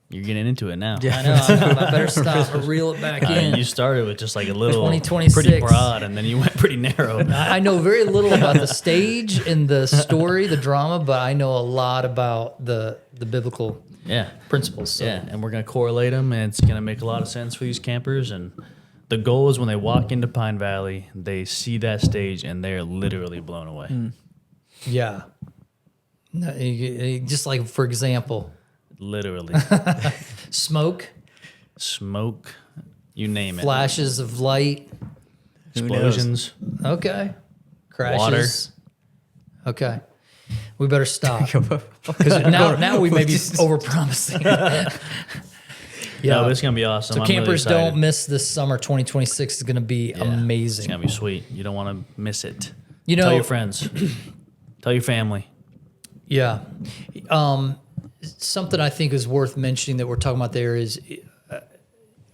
you're getting into it now. I know. I better stop or reel it back in. You started with just like a little 2026. pretty broad, and then you went pretty narrow. I know very little about the stage and the story, the drama, but I know a lot about the biblical Yeah, principles. So. yeah, and we're gonna correlate them, and it's gonna make a lot of sense for these campers. And the goal is when they walk into Pine Valley, they see that stage, and they're literally blown away. Yeah. No, just like, for example, Literally, smoke, smoke, you name it, flashes of light. explosions. Okay. Crashes. Okay. We better stop. Because now we may be overpromising. Yeah, but it's gonna be awesome. So I'm really campers, excited. don't miss this summer. 2026 is going to be Yeah, amazing. It's gonna be sweet. You don't want to miss it. You know, Tell your friends. Tell your family. yeah. Something I think is worth mentioning that we're talking about there is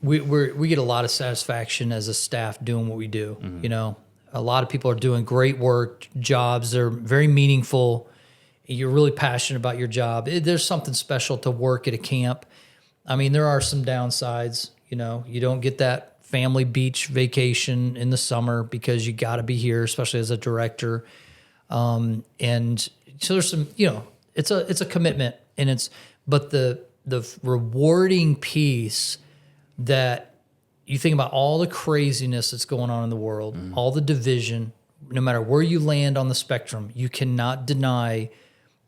we get a lot of satisfaction as a staff doing what we do. You know, a lot of people are doing great work, jobs. They're very meaningful. You're really passionate about your job. There's something special to work at a camp. I mean, there are some downsides. You know, you don't get that family beach vacation in the summer because you got to be here, especially as a director. And so there's some, it's a commitment, and but the rewarding piece that you think about all the craziness that's going on in the world, all the division, no matter where you land on the spectrum, you cannot deny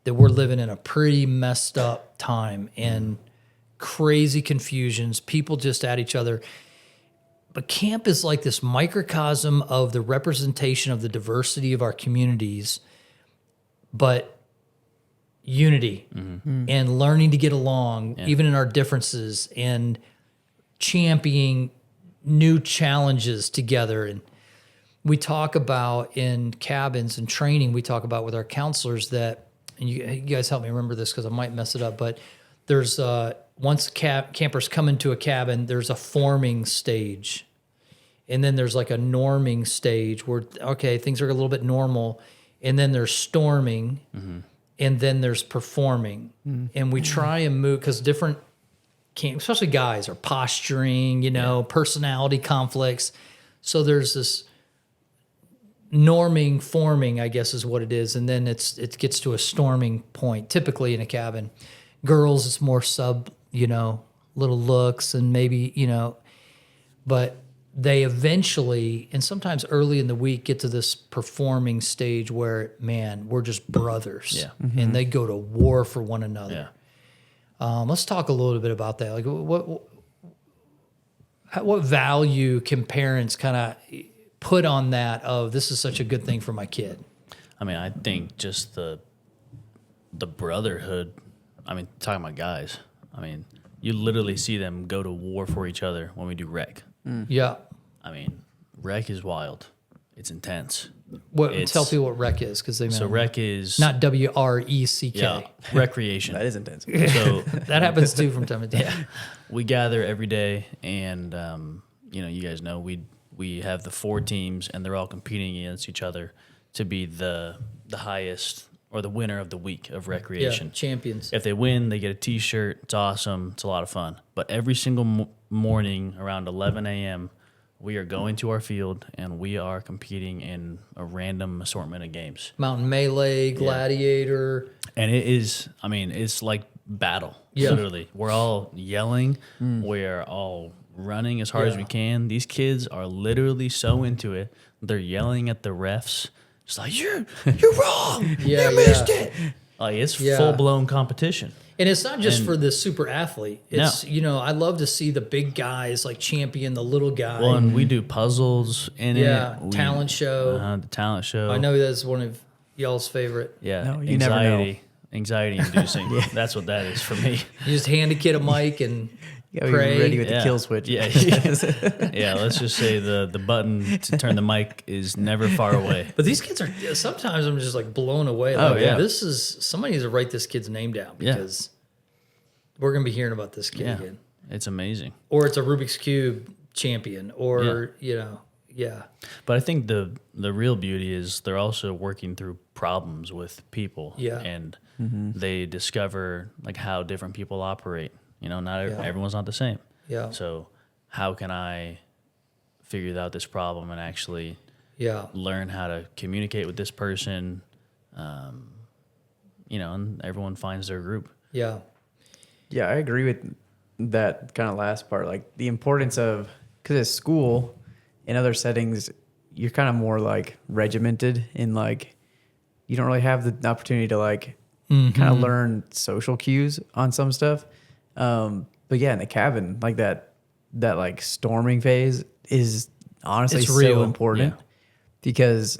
that we're living in a pretty messed up time and crazy confusions, people just at each other. But camp is like this microcosm of the representation of the diversity of our communities, but unity and learning to get along, even in our differences, and championing new challenges together. And we talk about in cabins and training, we talk about with our counselors that, and you guys help me remember this because I might mess it up, but there's once campers come into a cabin, there's a forming stage. And then there's like a norming stage where, okay, things are a little bit normal. And then there's storming. And then there's performing. And we try and move, because different camps, especially guys, are posturing, personality conflicts. So there's this norming, forming, I guess is what it is. And then it gets to a storming point, typically in a cabin. Girls, it's more little looks and maybe, but they eventually, and sometimes early in the week, get to this performing stage where, man, we're just brothers. Yeah. And they go to war for one another. Yeah. Let's talk a little bit about that. Like, what value can parents kind of put on that of this is such a good thing for my kid. I mean, I think just the brotherhood. I mean, talking about guys. I mean, you literally see them go to war for each other when we do rec. Yeah. I mean, rec is wild. It's intense. Tell people what rec is, because they So rec is not WRECK. yeah, recreation. That is intense. So That happens too from time to time. we gather every day, and you guys know we have the 4 teams, and they're all competing against each other to be the highest or the winner of the week of recreation. Yeah, champions. If they win, they get a T-shirt. It's awesome. It's a lot of fun. But every single morning around 11 a.m., we are going to our field and we are competing in a random assortment of games. Mountain Melee, Gladiator. And it is, I mean, it's like battle, literally. We're all yelling. We're all running as hard as we can. These kids are literally so into it. They're yelling at the refs. It's like, you're wrong. Yeah, you missed it. Like, it's full-blown competition. And it's not just for the super athlete. It's, I love to see the big guys like champion the little guy. Well, and we do puzzles in it. Yeah, talent show. The talent show. I know that's one of y'all's favorite. Yeah, No, you never know. Anxiety inducing. That's what that is for me. You just hand a kid a mic and You gotta pray. be ready with the kill switch. Yeah, yeah. Let's just say the button to turn the mic is never far away. But these kids are, sometimes I'm just like blown away. Oh, Like, yeah. Somebody needs to write this kid's name down, because we're going to be hearing about this kid Yeah, again. it's amazing. Or it's a Rubik's Cube champion, or, But I think the real beauty is they're also working through problems with people. Yeah. And they discover like how different people operate. Not everyone's not the same. Yeah. So how can I figure out this problem and actually learn how to communicate with this person? And everyone finds their group. Yeah. Yeah, I agree with that kind of last part. Like the importance of, because at school, in other settings, you're kind of more like regimented in like, you don't really have the opportunity to like kind of learn social cues on some stuff. But yeah, in the cabin, like that like storming phase is honestly It's so real. important because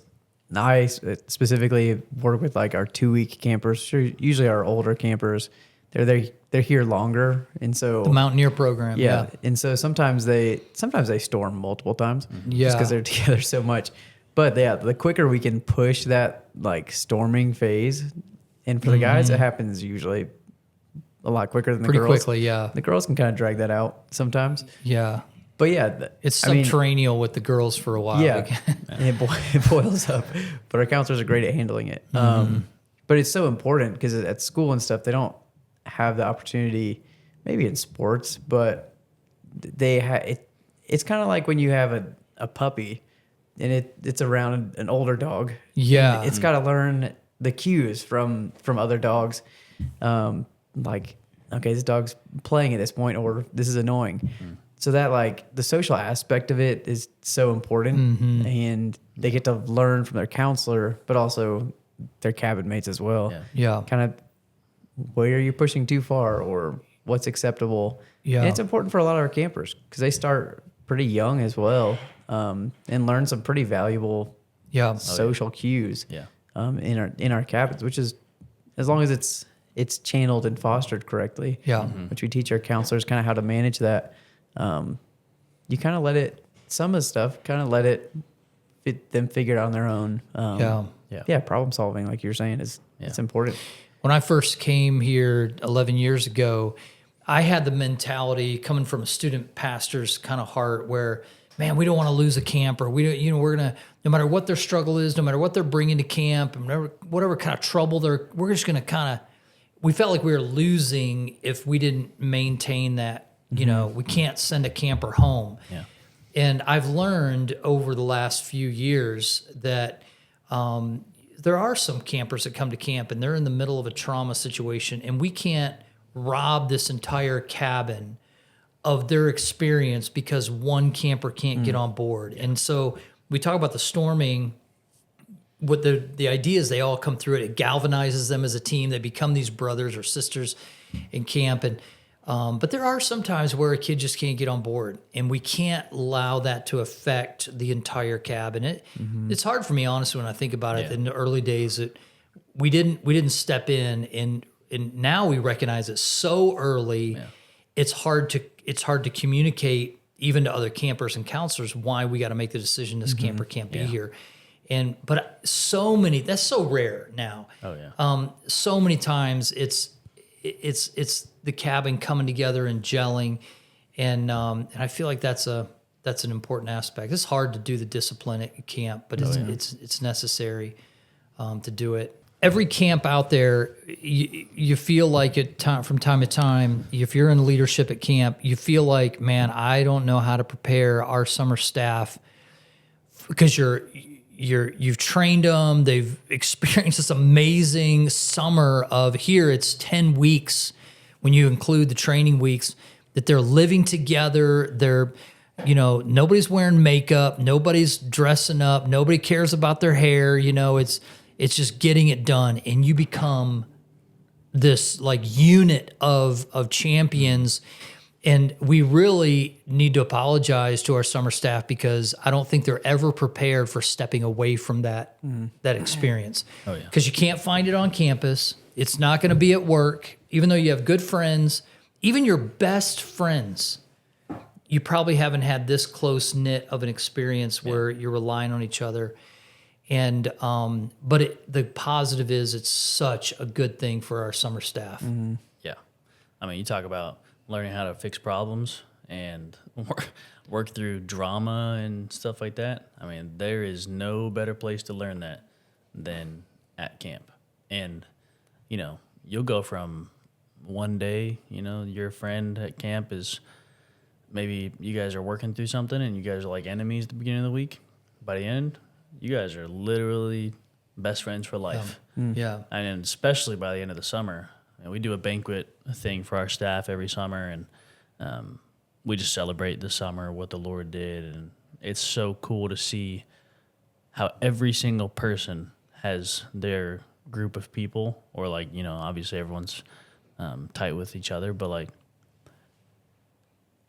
I specifically work with like our 2-week campers, usually our older campers. They're here longer, and so The Mountaineer program. yeah. And so sometimes they storm multiple times, Yeah. just because they're together so much. But yeah, the quicker we can push that like storming phase, and for the guys, it happens usually a lot quicker than the Pretty girls. quickly, yeah. The girls can kind of drag that out sometimes. Yeah. But yeah, It's I mean, subterranean with the girls for a while. yeah, and it boils up. But our counselors are great at handling it. But it's so important because at school and stuff, they don't have the opportunity, maybe in sports, but it's kind of like when you have a puppy and it's around an older dog. Yeah. And it's got to learn the cues from other dogs. Like, okay, this dog's playing at this point, or this is annoying. So that like the social aspect of it is so important, and they get to learn from their counselor, but also their cabin mates as well. Yeah. Kind of where you're pushing too far or what's acceptable. Yeah. And it's important for a lot of our campers because they start pretty young as well, and learn some pretty valuable Yeah. social cues. Yeah. In our cabins, which is as long as it's channeled and fostered correctly. Yeah. Which we teach our counselors kind of how to manage that. You kind of let it, some of the stuff, kind of let it them figure it out on their own. Yeah. Problem solving, like you're saying, it's important. When I first came here 11 years ago, I had the mentality coming from a student pastor's kind of heart where, man, we don't want to lose a camper. We don't, we're going to, no matter what their struggle is, no matter what they're bringing to camp, and whatever kind of trouble we're just going to kind of, we felt like we were losing if we didn't maintain that, we can't send a camper home. Yeah. And I've learned over the last few years that there are some campers that come to camp and they're in the middle of a trauma situation, and we can't rob this entire cabin of their experience because one camper can't get on board. And so we talk about the storming. What the idea is, they all come through it. It galvanizes them as a team. They become these brothers or sisters in camp. And But there are some times where a kid just can't get on board, and we can't allow that to affect the entire cabin. It's hard for me, honestly, when I think about it. Yeah. In the early days, that we didn't step in, and now we recognize it so early. Yeah. It's hard to communicate even to other campers and counselors why we got to make the decision this camper can't be here. But so many, that's so rare now. Oh yeah. So many times it's the cabin coming together and gelling, and I feel like that's an important aspect. It's hard to do the discipline at camp, but it's necessary to do it. Every camp out there, you feel like from time to time, if you're in leadership at camp, you feel like, man, I don't know how to prepare our summer staff, because you've trained them. They've experienced this amazing summer of here. It's 10 weeks when you include the training weeks that they're living together. They're, nobody's wearing makeup. Nobody's dressing up. Nobody cares about their hair. It's just getting it done. And you become this like unit of champions. And we really need to apologize to our summer staff, because I don't think they're ever prepared for stepping away from that experience. Oh, yeah. Because you can't find it on campus. It's not going to be at work. Even though you have good friends, even your best friends, you probably haven't had this close knit of an experience where you're relying on each other. And but the positive is it's such a good thing for our summer staff. Yeah. I mean, you talk about learning how to fix problems and work through drama and stuff like that. I mean, there is no better place to learn that than at camp. And, you'll go from one day, your friend at camp is maybe you guys are working through something and you guys are like enemies at the beginning of the week. By the end, you guys are literally best friends for life. Yeah. And especially by the end of the summer. We do a banquet thing for our staff every summer, and we just celebrate the summer, what the Lord did. And it's so cool to see how every single person has their group of people, or obviously everyone's tight with each other, but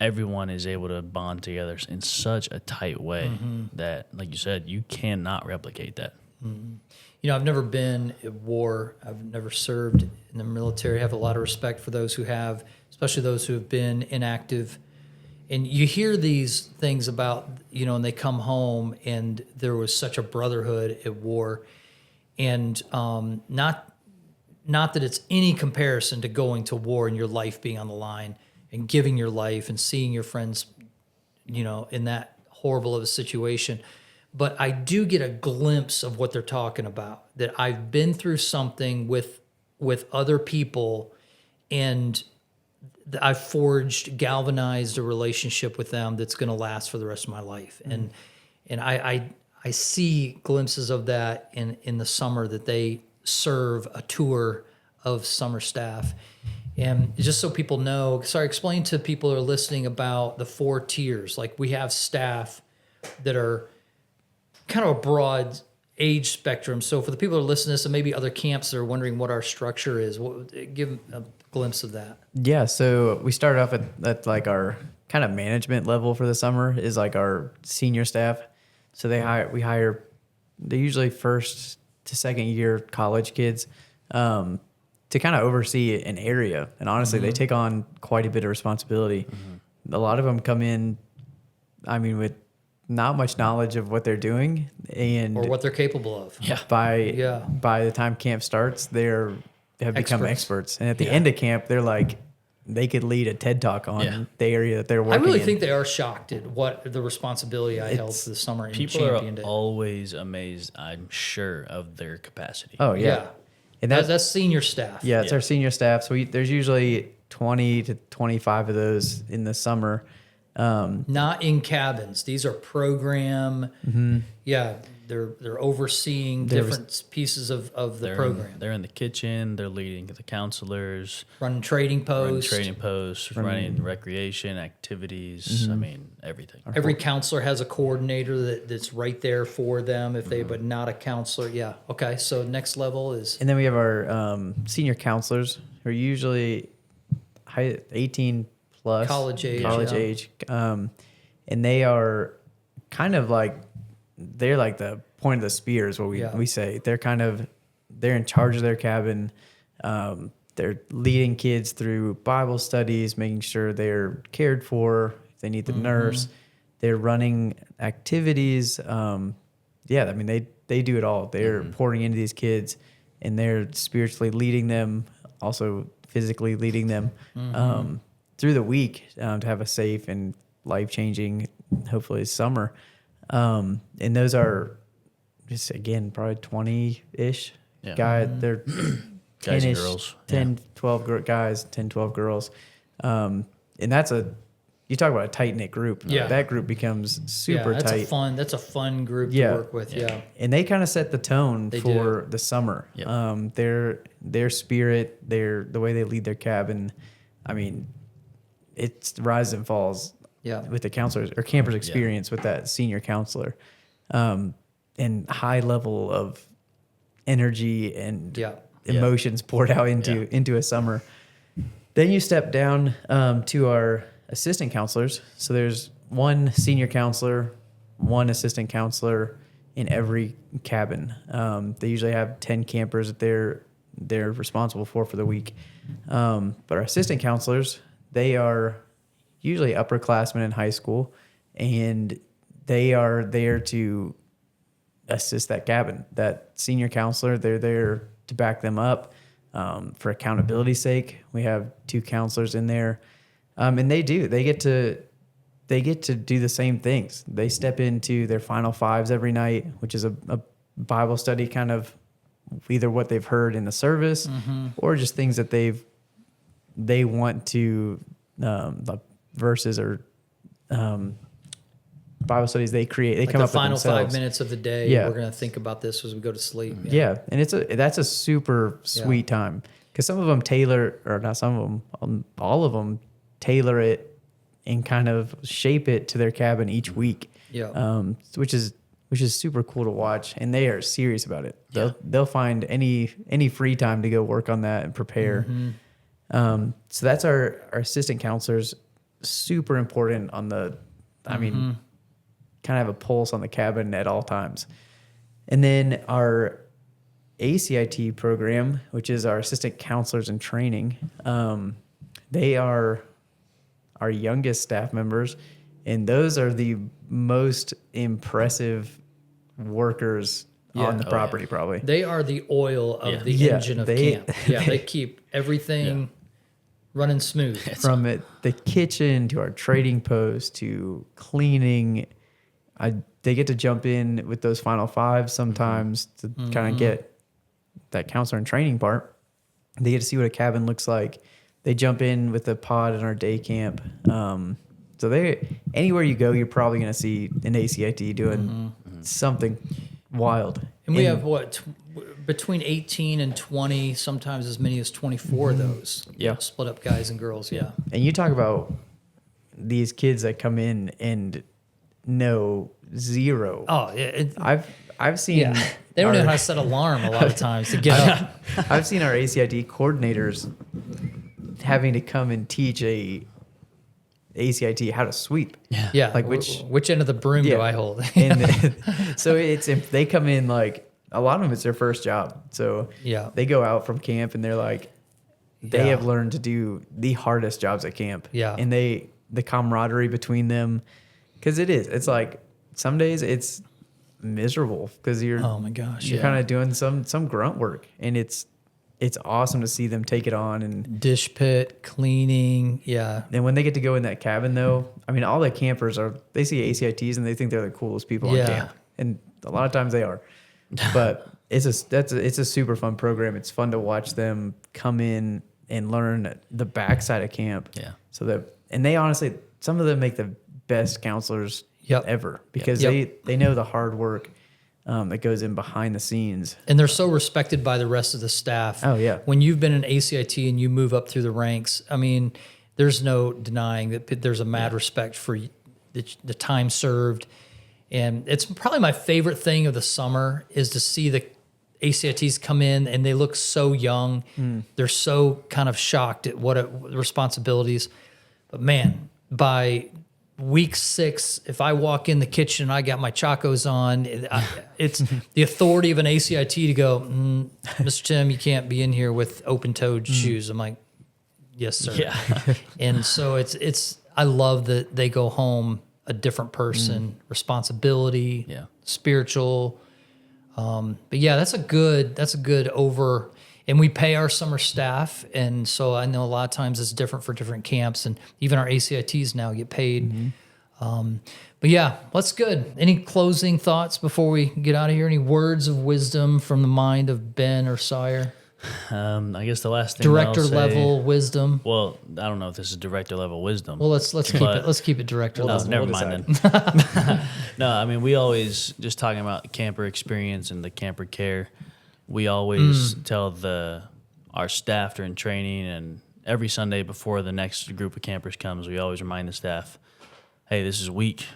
everyone is able to bond together in such a tight way that, like you said, you cannot replicate that. I've never been at war. I've never served in the military. I have a lot of respect for those who have, especially those who have been inactive. And you hear these things about, and they come home and there was such a brotherhood at war. And not that it's any comparison to going to war and your life being on the line and giving your life and seeing your friends, in that horrible of a situation. But I do get a glimpse of what they're talking about, that I've been through something with other people, and I've galvanized a relationship with them that's going to last for the rest of my life. And I see glimpses of that in the summer, that they serve a tour of summer staff. And just so people know, explain to people who are listening about the 4 tiers. Like, we have staff that are kind of a broad age spectrum. So for the people who are listening to this, and maybe other camps that are wondering what our structure is, give them a glimpse of that. Yeah, so we started off at like our kind of management level for the summer is like our senior staff. So they're usually first to second year college kids to kind of oversee an area. And honestly, they take on quite a bit of responsibility. A lot of them come in, with not much knowledge of what they're doing and Or what they're capable of. Yeah. By the time camp starts, they have become experts. And at the end of camp, they're like, they could lead a TED Talk on the area that they're I working in. really think they are shocked at what the responsibility I held this summer in People championed are it. always amazed, I'm sure, of their capacity. Oh, yeah. Yeah. And That's senior staff. Yeah, it's our senior staff. So there's usually 20 to 25 of those in the summer. Not in cabins. These are program. Yeah, they're overseeing different pieces of the program. They're in the kitchen. They're leading the counselors, Running trading posts. running recreation activities. Everything. Every counselor has a coordinator that's right there for them but not a counselor. Yeah. Okay. So next level is. And then we have our senior counselors who are usually, 18 plus College age, college yeah. age. And they are kind of like, they're like the point of the spear is what we say. They're in charge of their cabin. They're leading kids through Bible studies, making sure they're cared for. If they need the nurse, they're running activities. I mean, they do it all. They're pouring into these kids, and they're spiritually leading them, also physically leading them through the week to have a safe and life-changing, hopefully, summer. And those are just, again, probably 20-ish guys. They're Guys and 10-ish, girls. 10, 12 guys, 10, 12 girls. And that's you talk about a tight-knit group. Yeah. That group becomes super tight. That's a fun group to work with. Yeah. And they kind of set the tone for the summer. Yep. Their spirit, the way they lead their cabin. I mean, it's rise and falls with the counselors or campers experience with that senior counselor. And high level of energy and emotions poured out into a summer. Then you step down to our assistant counselors. So there's one senior counselor, one assistant counselor in every cabin. They usually have 10 campers that they're responsible for the week. But our assistant counselors, they are usually upperclassmen in high school, and they are there to assist that cabin. That senior counselor, they're there to back them up. For accountability's sake, we have 2 counselors in there. And they get to do the same things. They step into their final fives every night, which is a Bible study, kind of either what they've heard in the service or just things that they want to, the verses or Bible studies they create. They Like come the up with final themselves. 5 minutes of the day, we're going to think about this as we go to sleep. Yeah, and that's a super sweet time, because some of them tailor, or not some of them, all of them tailor it and kind of shape it to their cabin each week. Which is super cool to watch, and they are serious about it. They'll find any free time to go work on that and prepare. So that's our assistant counselors, super important on the, I mean, kind of have a pulse on the cabin at all times. And then our ACIT program, which is our assistant counselors in training, they are our youngest staff members, and those are the most impressive workers on the property, probably. They are the oil of the engine of camp. They keep everything running smooth. From the kitchen to our trading post to cleaning. They get to jump in with those final fives sometimes to kind of get that counselor and training part. They get to see what a cabin looks like. They jump in with the pod in our day camp. So anywhere you go, you're probably going to see an ACIT doing something wild. And we have between 18 and 20, sometimes as many as 24 of those. Split up guys and girls. Yeah. And you talk about these kids that come in and know zero. Oh, yeah. I've seen. They don't know how to set alarm a lot of times to get up. I've seen our ACIT coordinators having to come and teach a ACIT how to sweep. Yeah. Like which end of the broom do I hold? And so if they come in, like, a lot of them, it's their first job. So they go out from camp and they're like, they have learned to do the hardest jobs at camp. Yeah. And the camaraderie between them, because it's like some days it's miserable because you're kind of doing some grunt work, and it's awesome to see them take it on and dish pit cleaning. And when they get to go in that cabin, though, I mean, all the campers they see ACITs and they think they're the coolest people on camp, and a lot of times they are. But it's a super fun program. It's fun to watch them come in and learn the backside of camp. And they honestly, some of them make the best counselors ever, because they know the hard work that goes in behind the scenes. And they're so respected by the rest of the staff. Oh, yeah. When you've been an ACIT and you move up through the ranks, I mean, there's no denying that there's a mad respect for the time served. And it's probably my favorite thing of the summer is to see the ACITs come in and they look so young. They're so kind of shocked at what responsibilities. But man, by week 6, if I walk in the kitchen, I got my Chacos on. It's the authority of an ACIT to go, Mr. Tim, you can't be in here with open-toed shoes. I'm like, yes, sir. Yeah. And so it's. I love that they go home a different person, responsibility, spiritual. But yeah, that's a good over. And we pay our summer staff, and so I know a lot of times it's different for different camps, and even our ACITs now get paid. But yeah, that's good. Any closing thoughts before we get out of here? Any words of wisdom from the mind of Ben or Sawyer? I guess the last thing Director I'll say, level wisdom. Well, I don't know if this is director level wisdom. Well, let's keep it director No, level. never mind then. No, I mean, we always, just talking about camper experience and the camper care, we always tell our staff during training, and every Sunday before the next group of campers comes, we always remind the staff, hey, this is week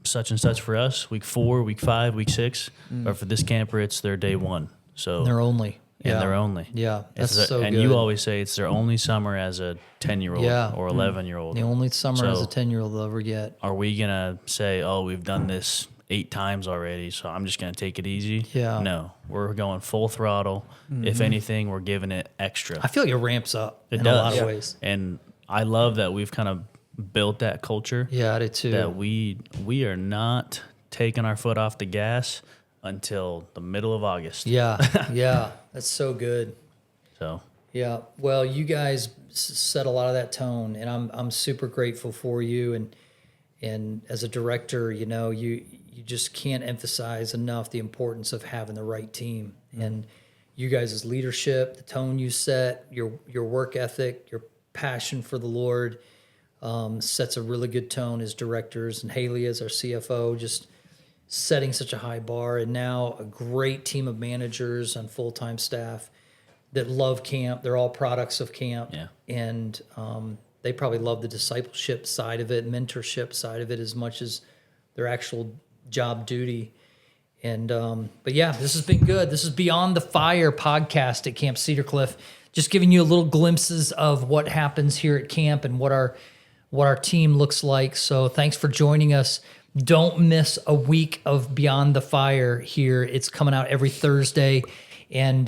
such and such for us, week 4, week 5, week 6. But for this camper, it's their day 1. So They're only. And they're only. Yeah, that's so and good. you always say it's their only summer as a 10-year-old or 11-year-old. The only summer as a So- 10-year-old they'll ever get. Are we going to say, oh, we've done this 8 times already, so I'm just going to take it easy? Yeah. No, we're going full throttle. If anything, we're giving it extra. I feel like it ramps up It in does. a lot of ways. And I love that we've kind of built that culture. Yeah, I do too. That we are not taking our foot off the gas until the middle of August. Yeah, that's so good. So Yeah, well, you guys set a lot of that tone, and I'm super grateful for you. And as a director, you just can't emphasize enough the importance of having the right team. And you guys' leadership, the tone you set, your work ethic, your passion for the Lord, sets a really good tone as directors. And Haley as our CFO, just setting such a high bar. And now a great team of managers and full-time staff that love camp. They're all products of camp. Yeah. And they probably love the discipleship side of it, mentorship side of it, as much as their actual job duty. And but yeah, this has been good. This is Beyond the Fire podcast at Camp Cedar Cliff, just giving you a little glimpses of what happens here at camp and what our team looks like. So thanks for joining us. Don't miss a week of Beyond the Fire here. It's coming out every Thursday. And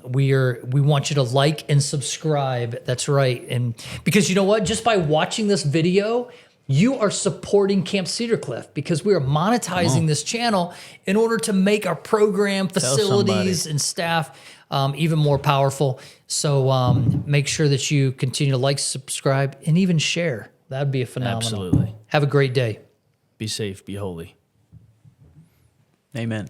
we want you to like and subscribe. That's right. And because you know what? Just by watching this video, you are supporting Camp Cedar Cliff, because we are monetizing this channel in order to make our program, facilities, and staff even more powerful. So make sure that you continue to like, subscribe, and even share. That'd be a phenomenal. Absolutely. Have a great day. Be safe, be holy. Amen.